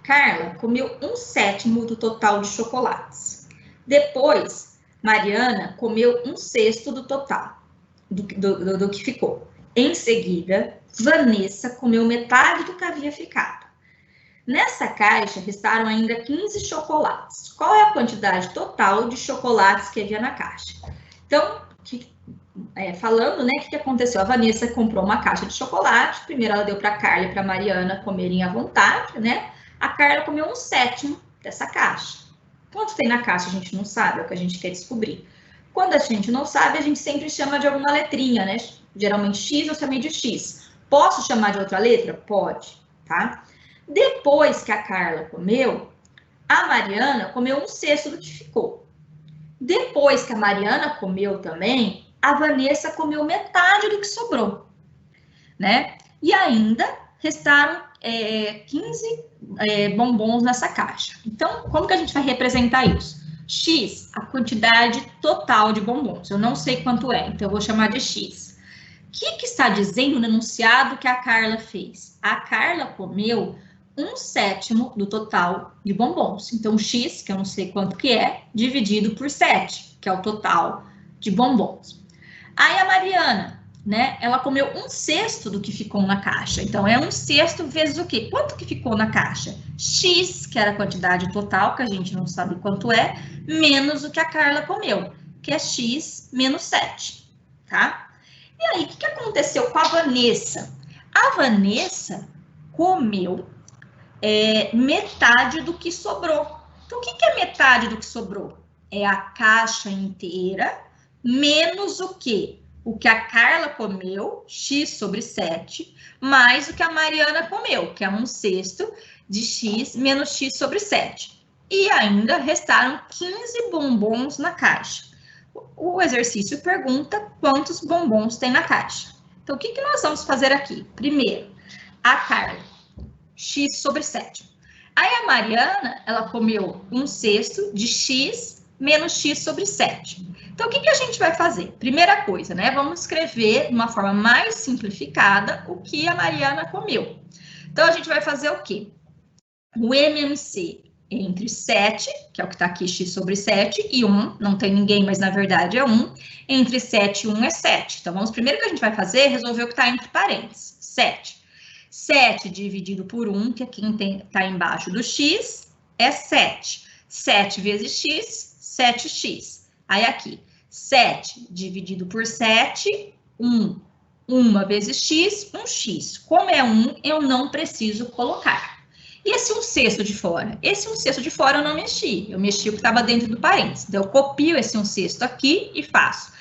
Carla comeu 1/7 do total de chocolates. Depois, Mariana comeu 1/6 do total, do que ficou. Em seguida, Vanessa comeu metade do que havia ficado. Nessa caixa, restaram ainda 15 chocolates. Qual é a quantidade total de chocolates que havia na caixa? Então, falando, né, o que aconteceu? A Vanessa comprou uma caixa de chocolate. Primeiro ela deu para a Carla e para a Mariana comerem à vontade, né? A Carla comeu 1/7 dessa caixa. Quanto tem na caixa a gente não sabe, é o que a gente quer descobrir. Quando a gente não sabe, a gente sempre chama de alguma letrinha, né? Geralmente X eu chamei de X. Posso chamar de outra letra? Pode, tá? Depois que a Carla comeu, a Mariana comeu 1/6 do que ficou. Depois que a Mariana comeu também, a Vanessa comeu metade do que sobrou, né? E ainda restaram 15 bombons nessa caixa. Então, como que a gente vai representar isso? X, a quantidade total de bombons. Eu não sei quanto é, então eu vou chamar de X. O que está dizendo no enunciado que a Carla fez? A Carla comeu 1/7 do total de bombons. Então, X, que eu não sei quanto que é, dividido por 7, que é o total de bombons. Aí a Mariana, né, ela comeu 1/6 do que ficou na caixa. Então, é 1/6 vezes o quê? Quanto que ficou na caixa? X, que era a quantidade total, que a gente não sabe quanto é, menos o que a Carla comeu, que é X menos 7, tá? E aí, o que aconteceu com a Vanessa? A Vanessa comeu metade do que sobrou. Então, o que é metade do que sobrou? É a caixa inteira, menos o quê? O que a Carla comeu, X sobre 7, mais o que a Mariana comeu, que é 1/6 de X menos X sobre 7. E ainda restaram 15 bombons na caixa. O exercício pergunta quantos bombons tem na caixa. Então, o que nós vamos fazer aqui? Primeiro, a Carla, X sobre 7. Aí a Mariana, ela comeu 1/6 de X menos X sobre 7. Então, o que a gente vai fazer? Primeira coisa, né? Vamos escrever de uma forma mais simplificada o que a Mariana comeu. Então, a gente vai fazer o quê? O MMC entre 7, que é o que está aqui, X sobre 7, e 1, não tem ninguém, mas na verdade é 1. Entre 7 e 1 é 7. Então, vamos primeiro que a gente vai fazer é resolver o que está entre parênteses. 7. 7 dividido por 1, que aqui está embaixo do X, é 7. 7 vezes X, 7x. Aí aqui, 7 dividido por 7, 1. 1 vezes x, 1x. Como é 1, eu não preciso colocar. E esse 1/6 de fora? Esse 1/6 de fora eu não mexi. Eu mexi o que estava dentro do parênteses. Então, eu copio esse 1/6 aqui e faço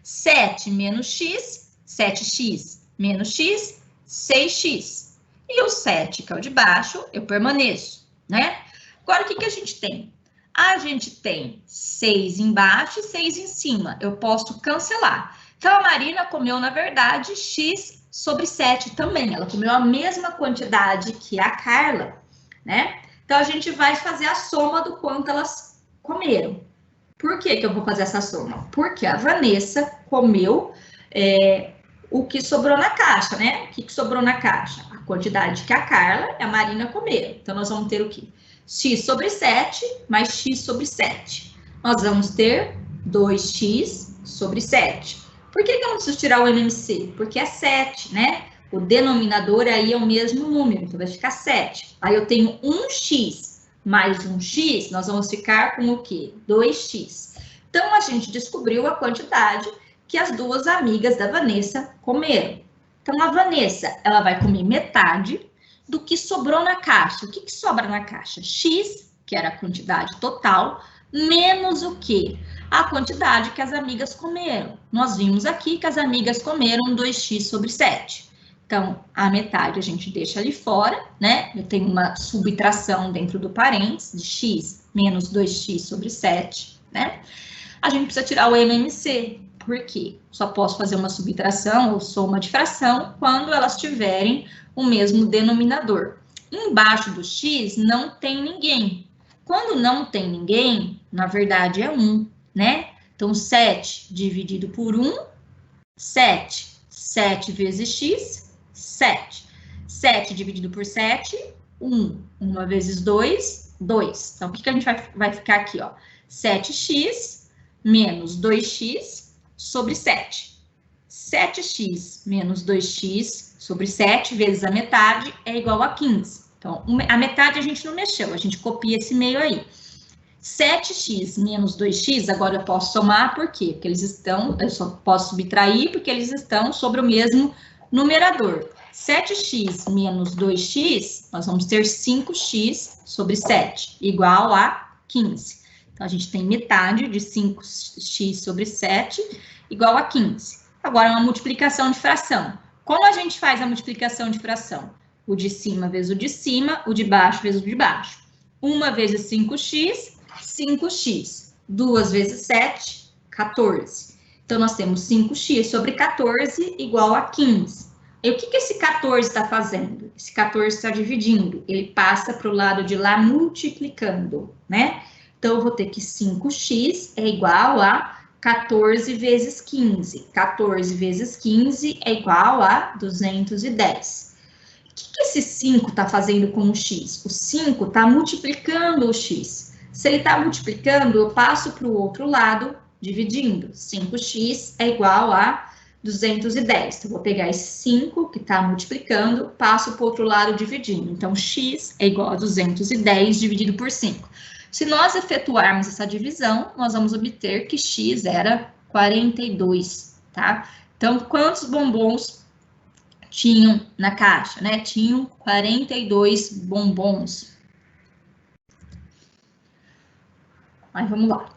7 menos x, 7x menos x, 6x. E o 7, que é o de baixo, eu permaneço, né? Agora, o que a gente tem? A gente tem 6 embaixo e 6 em cima. Eu posso cancelar. Então, a Marina comeu, na verdade, x sobre 7 também. Ela comeu a mesma quantidade que a Carla, né? Então, a gente vai fazer a soma do quanto elas comeram. Por que eu vou fazer essa soma? Porque a Vanessa comeu o que sobrou na caixa, né? O que sobrou na caixa? A quantidade que a Carla e a Marina comeram. Então, nós vamos ter o quê? X sobre 7 mais x sobre 7. Nós vamos ter 2x sobre 7. Por que eu não preciso tirar o MMC? Porque é 7, né? O denominador aí é o mesmo número, então vai ficar 7. Aí eu tenho 1x mais 1x, nós vamos ficar com o quê? 2x. Então, a gente descobriu a quantidade que as duas amigas da Vanessa comeram. Então, a Vanessa, ela vai comer metade do que sobrou na caixa. O que sobra na caixa? X, que era a quantidade total, menos o quê? A quantidade que as amigas comeram. Nós vimos aqui que as amigas comeram 2x sobre 7. Então, a metade a gente deixa ali fora, né? Eu tenho uma subtração dentro do parênteses de x menos 2x sobre 7, né? A gente precisa tirar o MMC. Por quê? Só posso fazer uma subtração ou soma de fração quando elas tiverem o mesmo denominador. Embaixo do x não tem ninguém. Quando não tem ninguém, na verdade é 1, né? Então, 7 dividido por 1, 7. 7 vezes x, 7. 7 dividido por 7, 1. 1 vezes 2, 2. Então, o que a gente vai ficar aqui, ó? 7x menos 2x sobre 7. 7x menos 2x sobre 7 vezes a metade é igual a 15. Então, a metade a gente não mexeu, a gente copia esse meio aí. 7x menos 2x, agora eu posso somar, por quê? Porque eles estão, eu só posso subtrair porque eles estão sobre o mesmo numerador. 7x menos 2x, nós vamos ter 5x sobre 7, igual a 15. Então, a gente tem metade de 5x sobre 7, igual a 15. Agora, uma multiplicação de fração. Como a gente faz a multiplicação de fração? O de cima vezes o de cima, o de baixo vezes o de baixo. 1 vezes 5x, 5x. 2 vezes 7, 14. Então, nós temos 5x sobre 14 igual a 15. E o que esse 14 está fazendo? Esse 14 está dividindo. Ele passa para o lado de lá multiplicando, né? Então, eu vou ter que 5x é igual a 14 vezes 15. 14 vezes 15 é igual a 210. O que esse 5 está fazendo com o x? O 5 está multiplicando o x. Se ele está multiplicando, eu passo para o outro lado, dividindo. 5x é igual a 210. Então, vou pegar esse 5 que está multiplicando, passo para o outro lado, dividindo. Então, x é igual a 210 dividido por 5. Se nós efetuarmos essa divisão, nós vamos obter que x era 42, tá? Então, quantos bombons tinham na caixa, né? Tinham 42 bombons. Aí, vamos lá.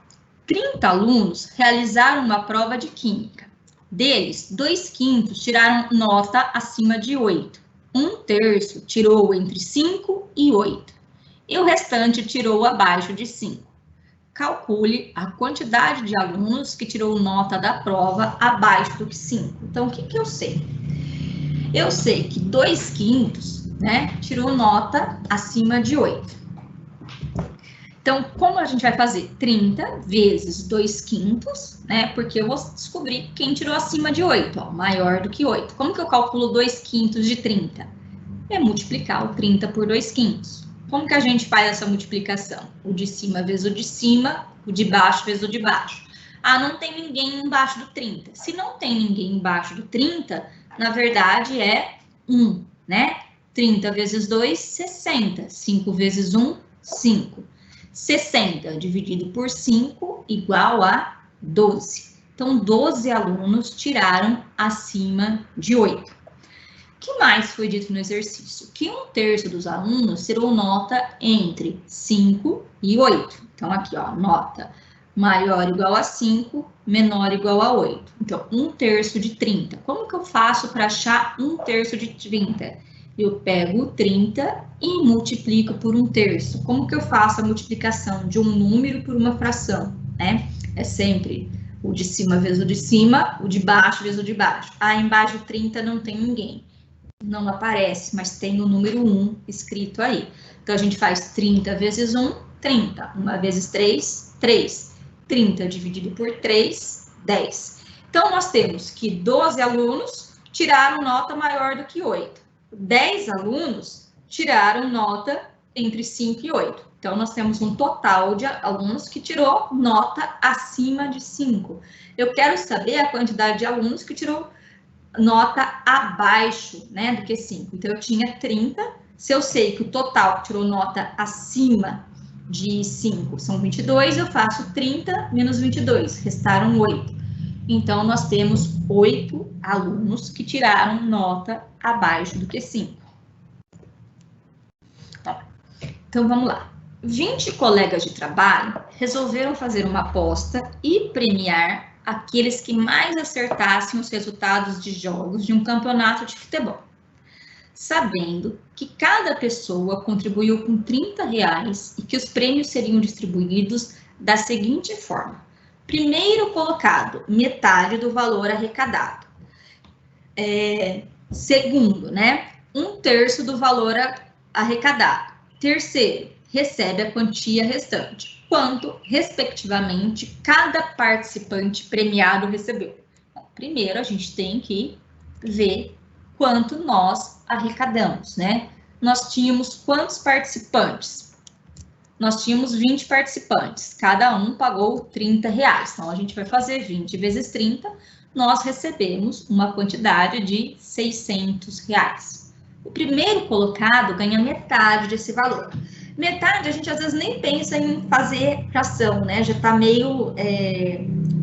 30 alunos realizaram uma prova de química. Deles, 2/5 tiraram nota acima de 8. 1/3 tirou entre 5 e 8. E o restante tirou abaixo de 5. Calcule a quantidade de alunos que tirou nota da prova abaixo do que 5. Então, o que eu sei? Eu sei que 2/5, né, tirou nota acima de 8. Então, como a gente vai fazer? 30 vezes 2/5, né, porque eu vou descobrir quem tirou acima de 8, ó, maior do que 8. Como que eu calculo 2/5 de 30? É multiplicar o 30 por 2/5. Como que a gente faz essa multiplicação? O de cima vezes o de cima, o de baixo vezes o de baixo. Ah, não tem ninguém embaixo do 30. Se não tem ninguém embaixo do 30, na verdade é 1, né? 30 vezes 2, 60. 5 vezes 1, 5. 60 dividido por 5 igual a 12. Então, 12 alunos tiraram acima de 8. O que mais foi dito no exercício? Que 1/3 dos alunos tirou nota entre 5 e 8. Então, aqui, ó, nota maior igual a 5, menor igual a 8. Então, 1/3 de 30. Como que eu faço para achar 1/3 de 30? Eu pego o 30 e multiplico por 1/3. Como que eu faço a multiplicação de um número por uma fração, né? É sempre o de cima vezes o de cima, o de baixo vezes o de baixo. Ah, embaixo do 30 não tem ninguém. Não aparece, mas tem o número 1 escrito aí. Então, a gente faz 30 vezes 1, 30. 1 vezes 3, 3. 30 dividido por 3, 10. Então, nós temos que 12 alunos tiraram nota maior do que 8. 10 alunos tiraram nota entre 5 e 8. Então, nós temos um total de alunos que tirou nota acima de 5. Eu quero saber a quantidade de alunos que tirou nota abaixo, né, do que 5. Então, eu tinha 30. Se eu sei que o total que tirou nota acima de 5 são 22, eu faço 30 menos 22, restaram 8. Então, nós temos 8 alunos que tiraram nota abaixo do que 5. Então, vamos lá. 20 colegas de trabalho resolveram fazer uma aposta e premiar aqueles que mais acertassem os resultados de jogos de um campeonato de futebol. Sabendo que cada pessoa contribuiu com R$30 e que os prêmios seriam distribuídos da seguinte forma. Primeiro colocado, metade do valor arrecadado. Segundo, né, 1/3 do valor arrecadado. Terceiro, recebe a quantia restante, quanto, respectivamente, cada participante premiado recebeu. Bom, primeiro, a gente tem que ver quanto nós arrecadamos, né? Nós tínhamos quantos participantes? Nós tínhamos 20 participantes, cada um pagou R$30. Então, a gente vai fazer 20 vezes 30, nós recebemos uma quantidade de R$600. O primeiro colocado ganha metade desse valor. Metade a gente às vezes nem pensa em fazer fração, né? Já está meio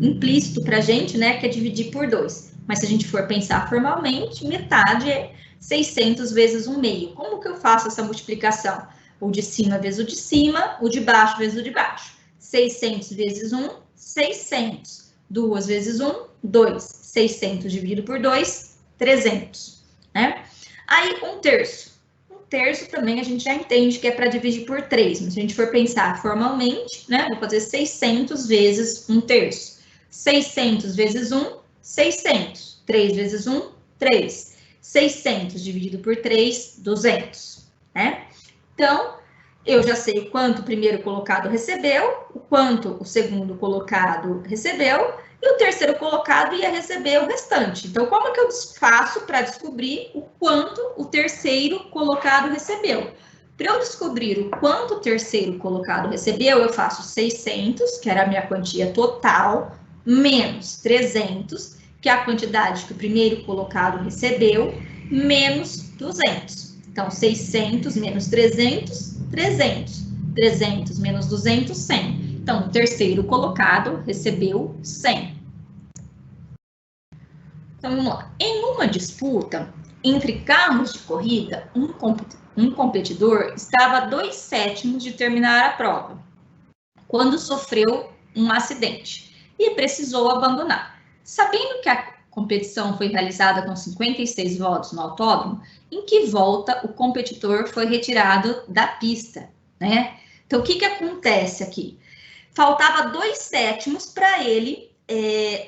implícito para a gente, né? Que é dividir por 2. Mas se a gente for pensar formalmente, metade é 600 vezes 1/2. Como que eu faço essa multiplicação? O de cima vezes o de cima, o de baixo vezes o de baixo. 600 vezes 1, 600. 2 vezes 1, 2. 600 dividido por 2, 300. Né? Aí, 1/3. 1/3 também a gente já entende que é para dividir por 3. Mas se a gente for pensar formalmente, né? Vou fazer 600 vezes 1/3. 600 vezes 1, 600. 3 vezes 1, 3. 600 dividido por 3, 200. Né? Então, eu já sei o quanto o primeiro colocado recebeu, o quanto o segundo colocado recebeu, e o terceiro colocado ia receber o restante. Então, como que eu faço para descobrir o quanto o terceiro colocado recebeu? Para eu descobrir o quanto o terceiro colocado recebeu, eu faço 600, que era a minha quantia total, menos 300, que é a quantidade que o primeiro colocado recebeu, menos 200. Então, 600 menos 300, 300. 300 menos 200, 100. Então, o terceiro colocado recebeu 100. Então, vamos lá. Em uma disputa entre carros de corrida, um competidor estava a 2/7 de terminar a prova, quando sofreu um acidente e precisou abandonar. Sabendo que a competição foi realizada com 56 votos no autódromo, em que volta o competidor foi retirado da pista, né? Então, o que acontece aqui? Faltava 2/7 para ele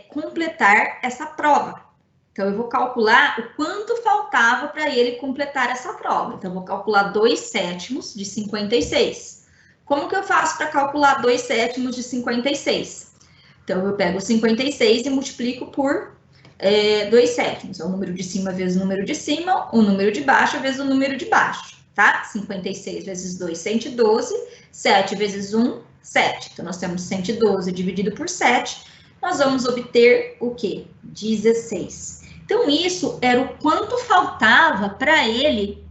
completar essa prova. Então, eu vou calcular o quanto faltava para ele completar essa prova. Então, eu vou calcular 2/7 de 56. Como que eu faço para calcular 2/7 de 56? Então, eu pego 56 e multiplico por 2/7. É o número de cima vezes o número de cima, o número de baixo vezes o número de baixo, tá? 56 vezes 2, 112. 7 vezes 1, 7. Então, nós temos 112 dividido por 7. Nós vamos obter o quê? 16. Então, isso era o quanto faltava para ele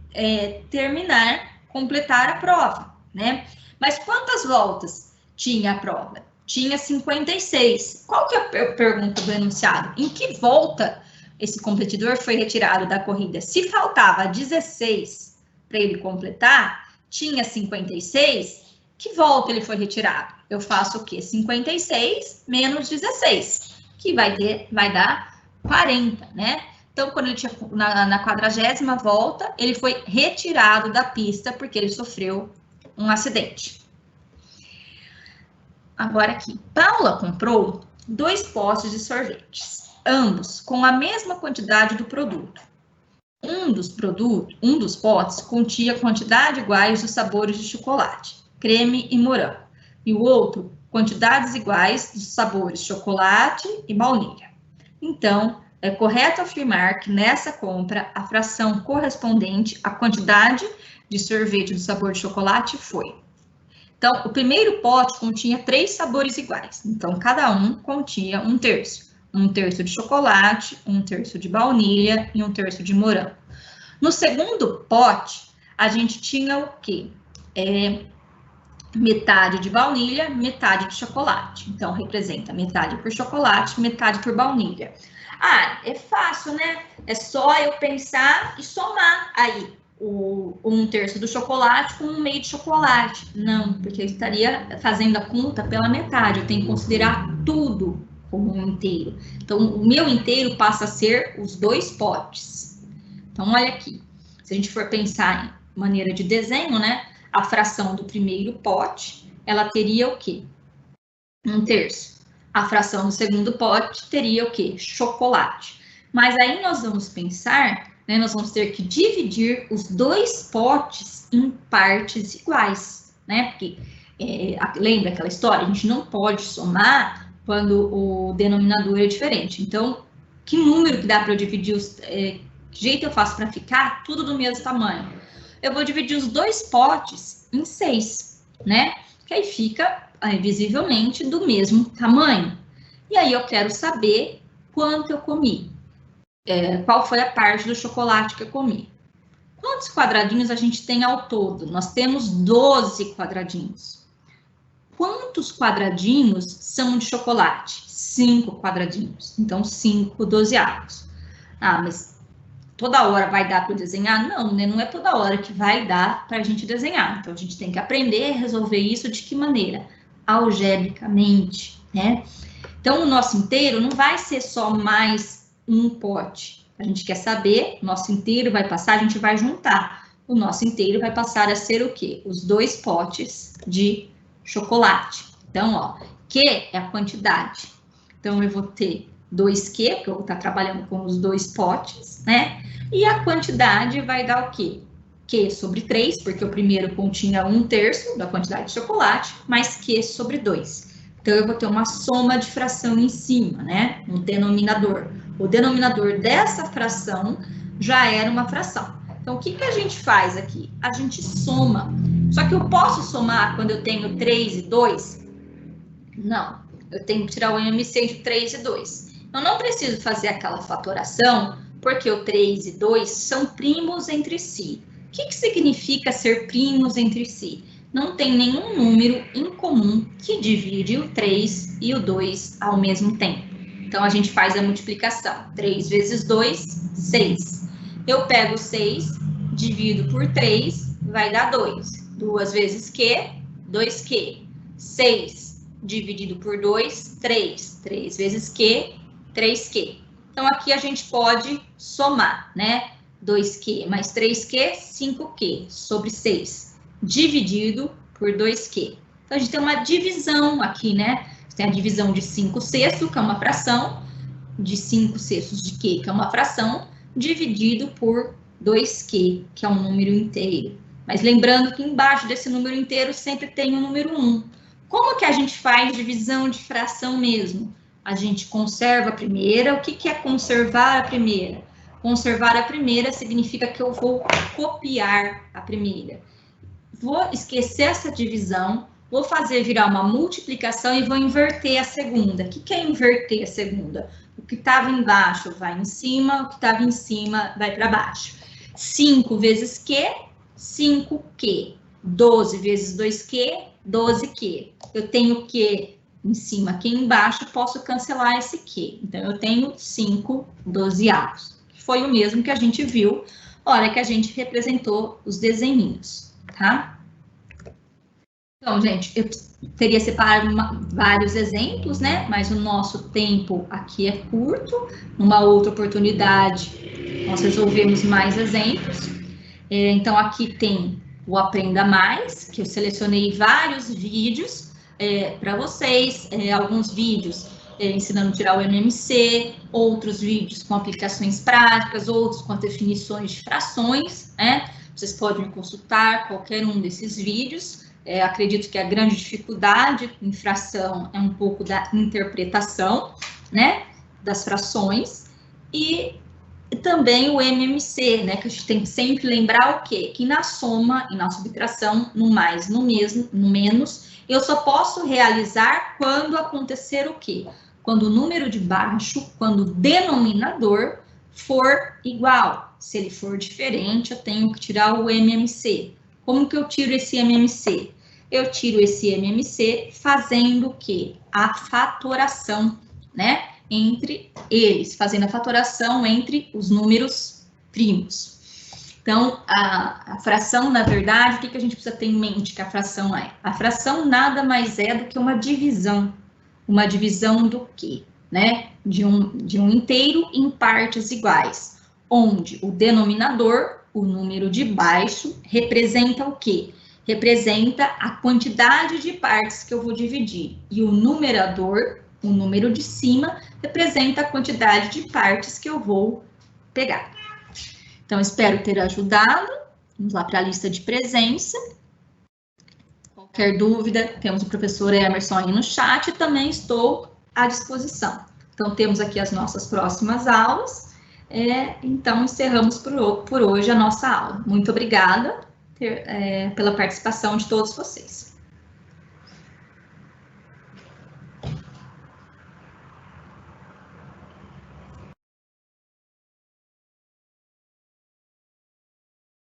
completar a prova, né? Mas quantas voltas tinha a prova? Tinha 56. Qual que é a pergunta do enunciado? Em que volta esse competidor foi retirado da corrida? Se faltava 16 para ele completar, tinha 56, que volta ele foi retirado? Eu faço o quê? 56 menos 16, que vai dar 40, né? Então, quando ele tinha na 40ª volta, ele foi retirado da pista porque ele sofreu um acidente. Agora aqui, Paula comprou 2 potes de sorvetes, ambos com a mesma quantidade do produto. Um dos potes continha quantidade iguais dos sabores de chocolate, creme e morango, e o outro, quantidades iguais dos sabores chocolate e baunilha. Então, é correto afirmar que nessa compra, a fração correspondente à quantidade de sorvete do sabor de chocolate foi. Então, o primeiro pote continha 3 sabores iguais. Então, cada um continha 1/3. 1/3 de chocolate, 1/3 de baunilha e 1/3 de morango. No segundo pote, a gente tinha o quê? Metade de baunilha, metade de chocolate. Então, representa metade por chocolate, metade por baunilha. Ah, é fácil, né? É só eu pensar e somar aí o 1/3 do chocolate com 1/2 de chocolate. Não, porque eu estaria fazendo a conta pela metade. Eu tenho que considerar tudo como um inteiro. Então, o meu inteiro passa a ser os 2 potes. Então, olha aqui. Se a gente for pensar em maneira de desenho, né? A fração do primeiro pote, ela teria o quê? 1/3. A fração do segundo pote teria o quê? Chocolate. Mas aí nós vamos pensar, né? Nós vamos ter que dividir os 2 potes em partes iguais, né? Porque, lembra aquela história? A gente não pode somar quando o denominador é diferente. Então, que número que dá para eu dividir que jeito eu faço para ficar tudo do mesmo tamanho? Eu vou dividir os 2 potes em 6, né? Que aí fica visivelmente do mesmo tamanho. E aí eu quero saber quanto eu comi. Qual foi a parte do chocolate que eu comi. Quantos quadradinhos a gente tem ao todo? Nós temos 12 quadradinhos. Quantos quadradinhos são de chocolate? 5 quadradinhos. Então, 5 dozeavos. Ah, mas toda hora vai dar para desenhar? Não, né? Não é toda hora que vai dar para a gente desenhar. Então, a gente tem que aprender a resolver isso de que maneira? Algebricamente, né? Então, o nosso inteiro não vai ser só mais um pote. A gente quer saber, o nosso inteiro vai passar, a gente vai juntar. O nosso inteiro vai passar a ser o quê? Os 2 potes de chocolate. Então, ó, Q é a quantidade. Então, eu vou ter 2Q, porque eu vou estar trabalhando com os 2 potes, né? E a quantidade vai dar o quê? Q sobre 3, porque o primeiro continha 1/3 da quantidade de chocolate, mais Q sobre 2. Então, eu vou ter uma soma de fração em cima, né? Um denominador. O denominador dessa fração já era uma fração. Então, o que a gente faz aqui? A gente soma. Só que eu posso somar quando eu tenho 3 e 2? Não. Eu tenho que tirar o MMC de 3 e 2. Eu não preciso fazer aquela fatoração, porque o 3 e 2 são primos entre si. O que significa ser primos entre si? Não tem nenhum número em comum que divide o 3 e o 2 ao mesmo tempo. Então, a gente faz a multiplicação. 3 vezes 2, 6. Eu pego 6, divido por 3, vai dar 2. 2 vezes Q, 2Q. 6 dividido por 2, 3. 3 vezes Q, 3Q. Então, aqui a gente pode somar, né? 2Q mais 3Q, 5Q sobre 6, dividido por 2Q. Então, a gente tem uma divisão aqui, né? Tem a divisão de 5/6, que é uma fração, de 5/6 de Q, que é uma fração, dividido por 2Q, que é um número inteiro. Mas lembrando que embaixo desse número inteiro sempre tem o número 1. Como que a gente faz divisão de fração mesmo? A gente conserva a primeira. O que é conservar a primeira? Conservar a primeira significa que eu vou copiar a primeira. Vou esquecer essa divisão, vou fazer virar uma multiplicação e vou inverter a segunda. O que é inverter a segunda? O que estava embaixo vai em cima, o que estava em cima vai para baixo. 5 vezes Q, 5Q. 12 vezes 2Q, 12Q. Eu tenho Q em cima, aqui embaixo, posso cancelar esse Q. Então, eu tenho 5 dozeavos. Foi o mesmo que a gente viu na hora que a gente representou os desenhinhos, tá? Então, gente, eu teria separado vários exemplos, né? Mas o nosso tempo aqui é curto. Numa outra oportunidade, nós resolvemos mais exemplos. Então, aqui tem o Aprenda Mais, que eu selecionei vários vídeos para vocês. Alguns vídeos ensinando a tirar o MMC, outros vídeos com aplicações práticas, outros com as definições de frações, né? Vocês podem consultar qualquer um desses vídeos. Acredito que a grande dificuldade em fração é um pouco da interpretação, né, das frações, e também o MMC, né, que a gente tem que sempre lembrar o quê? Que na soma e na subtração, no mais, no menos, eu só posso realizar quando acontecer o quê? Quando o número de baixo, quando o denominador for igual. Se ele for diferente, eu tenho que tirar o MMC. Como que eu tiro esse MMC? Eu tiro esse MMC fazendo o quê? A fatoração, né? Entre eles, fazendo a fatoração entre os números primos. Então, a fração, na verdade, o que a gente precisa ter em mente que a fração é? A fração nada mais é do que uma divisão. Uma divisão do quê? Né? De um inteiro em partes iguais, onde o denominador, o número de baixo, representa o quê? Representa a quantidade de partes que eu vou dividir. E o numerador, o número de cima, representa a quantidade de partes que eu vou pegar. Então, espero ter ajudado. Vamos lá para a lista de presença. Qualquer dúvida, temos o professor Emerson aí no chat e também estou à disposição. Então, temos aqui as nossas próximas aulas. Então, encerramos por hoje a nossa aula. Muito obrigada pela participação de todos vocês.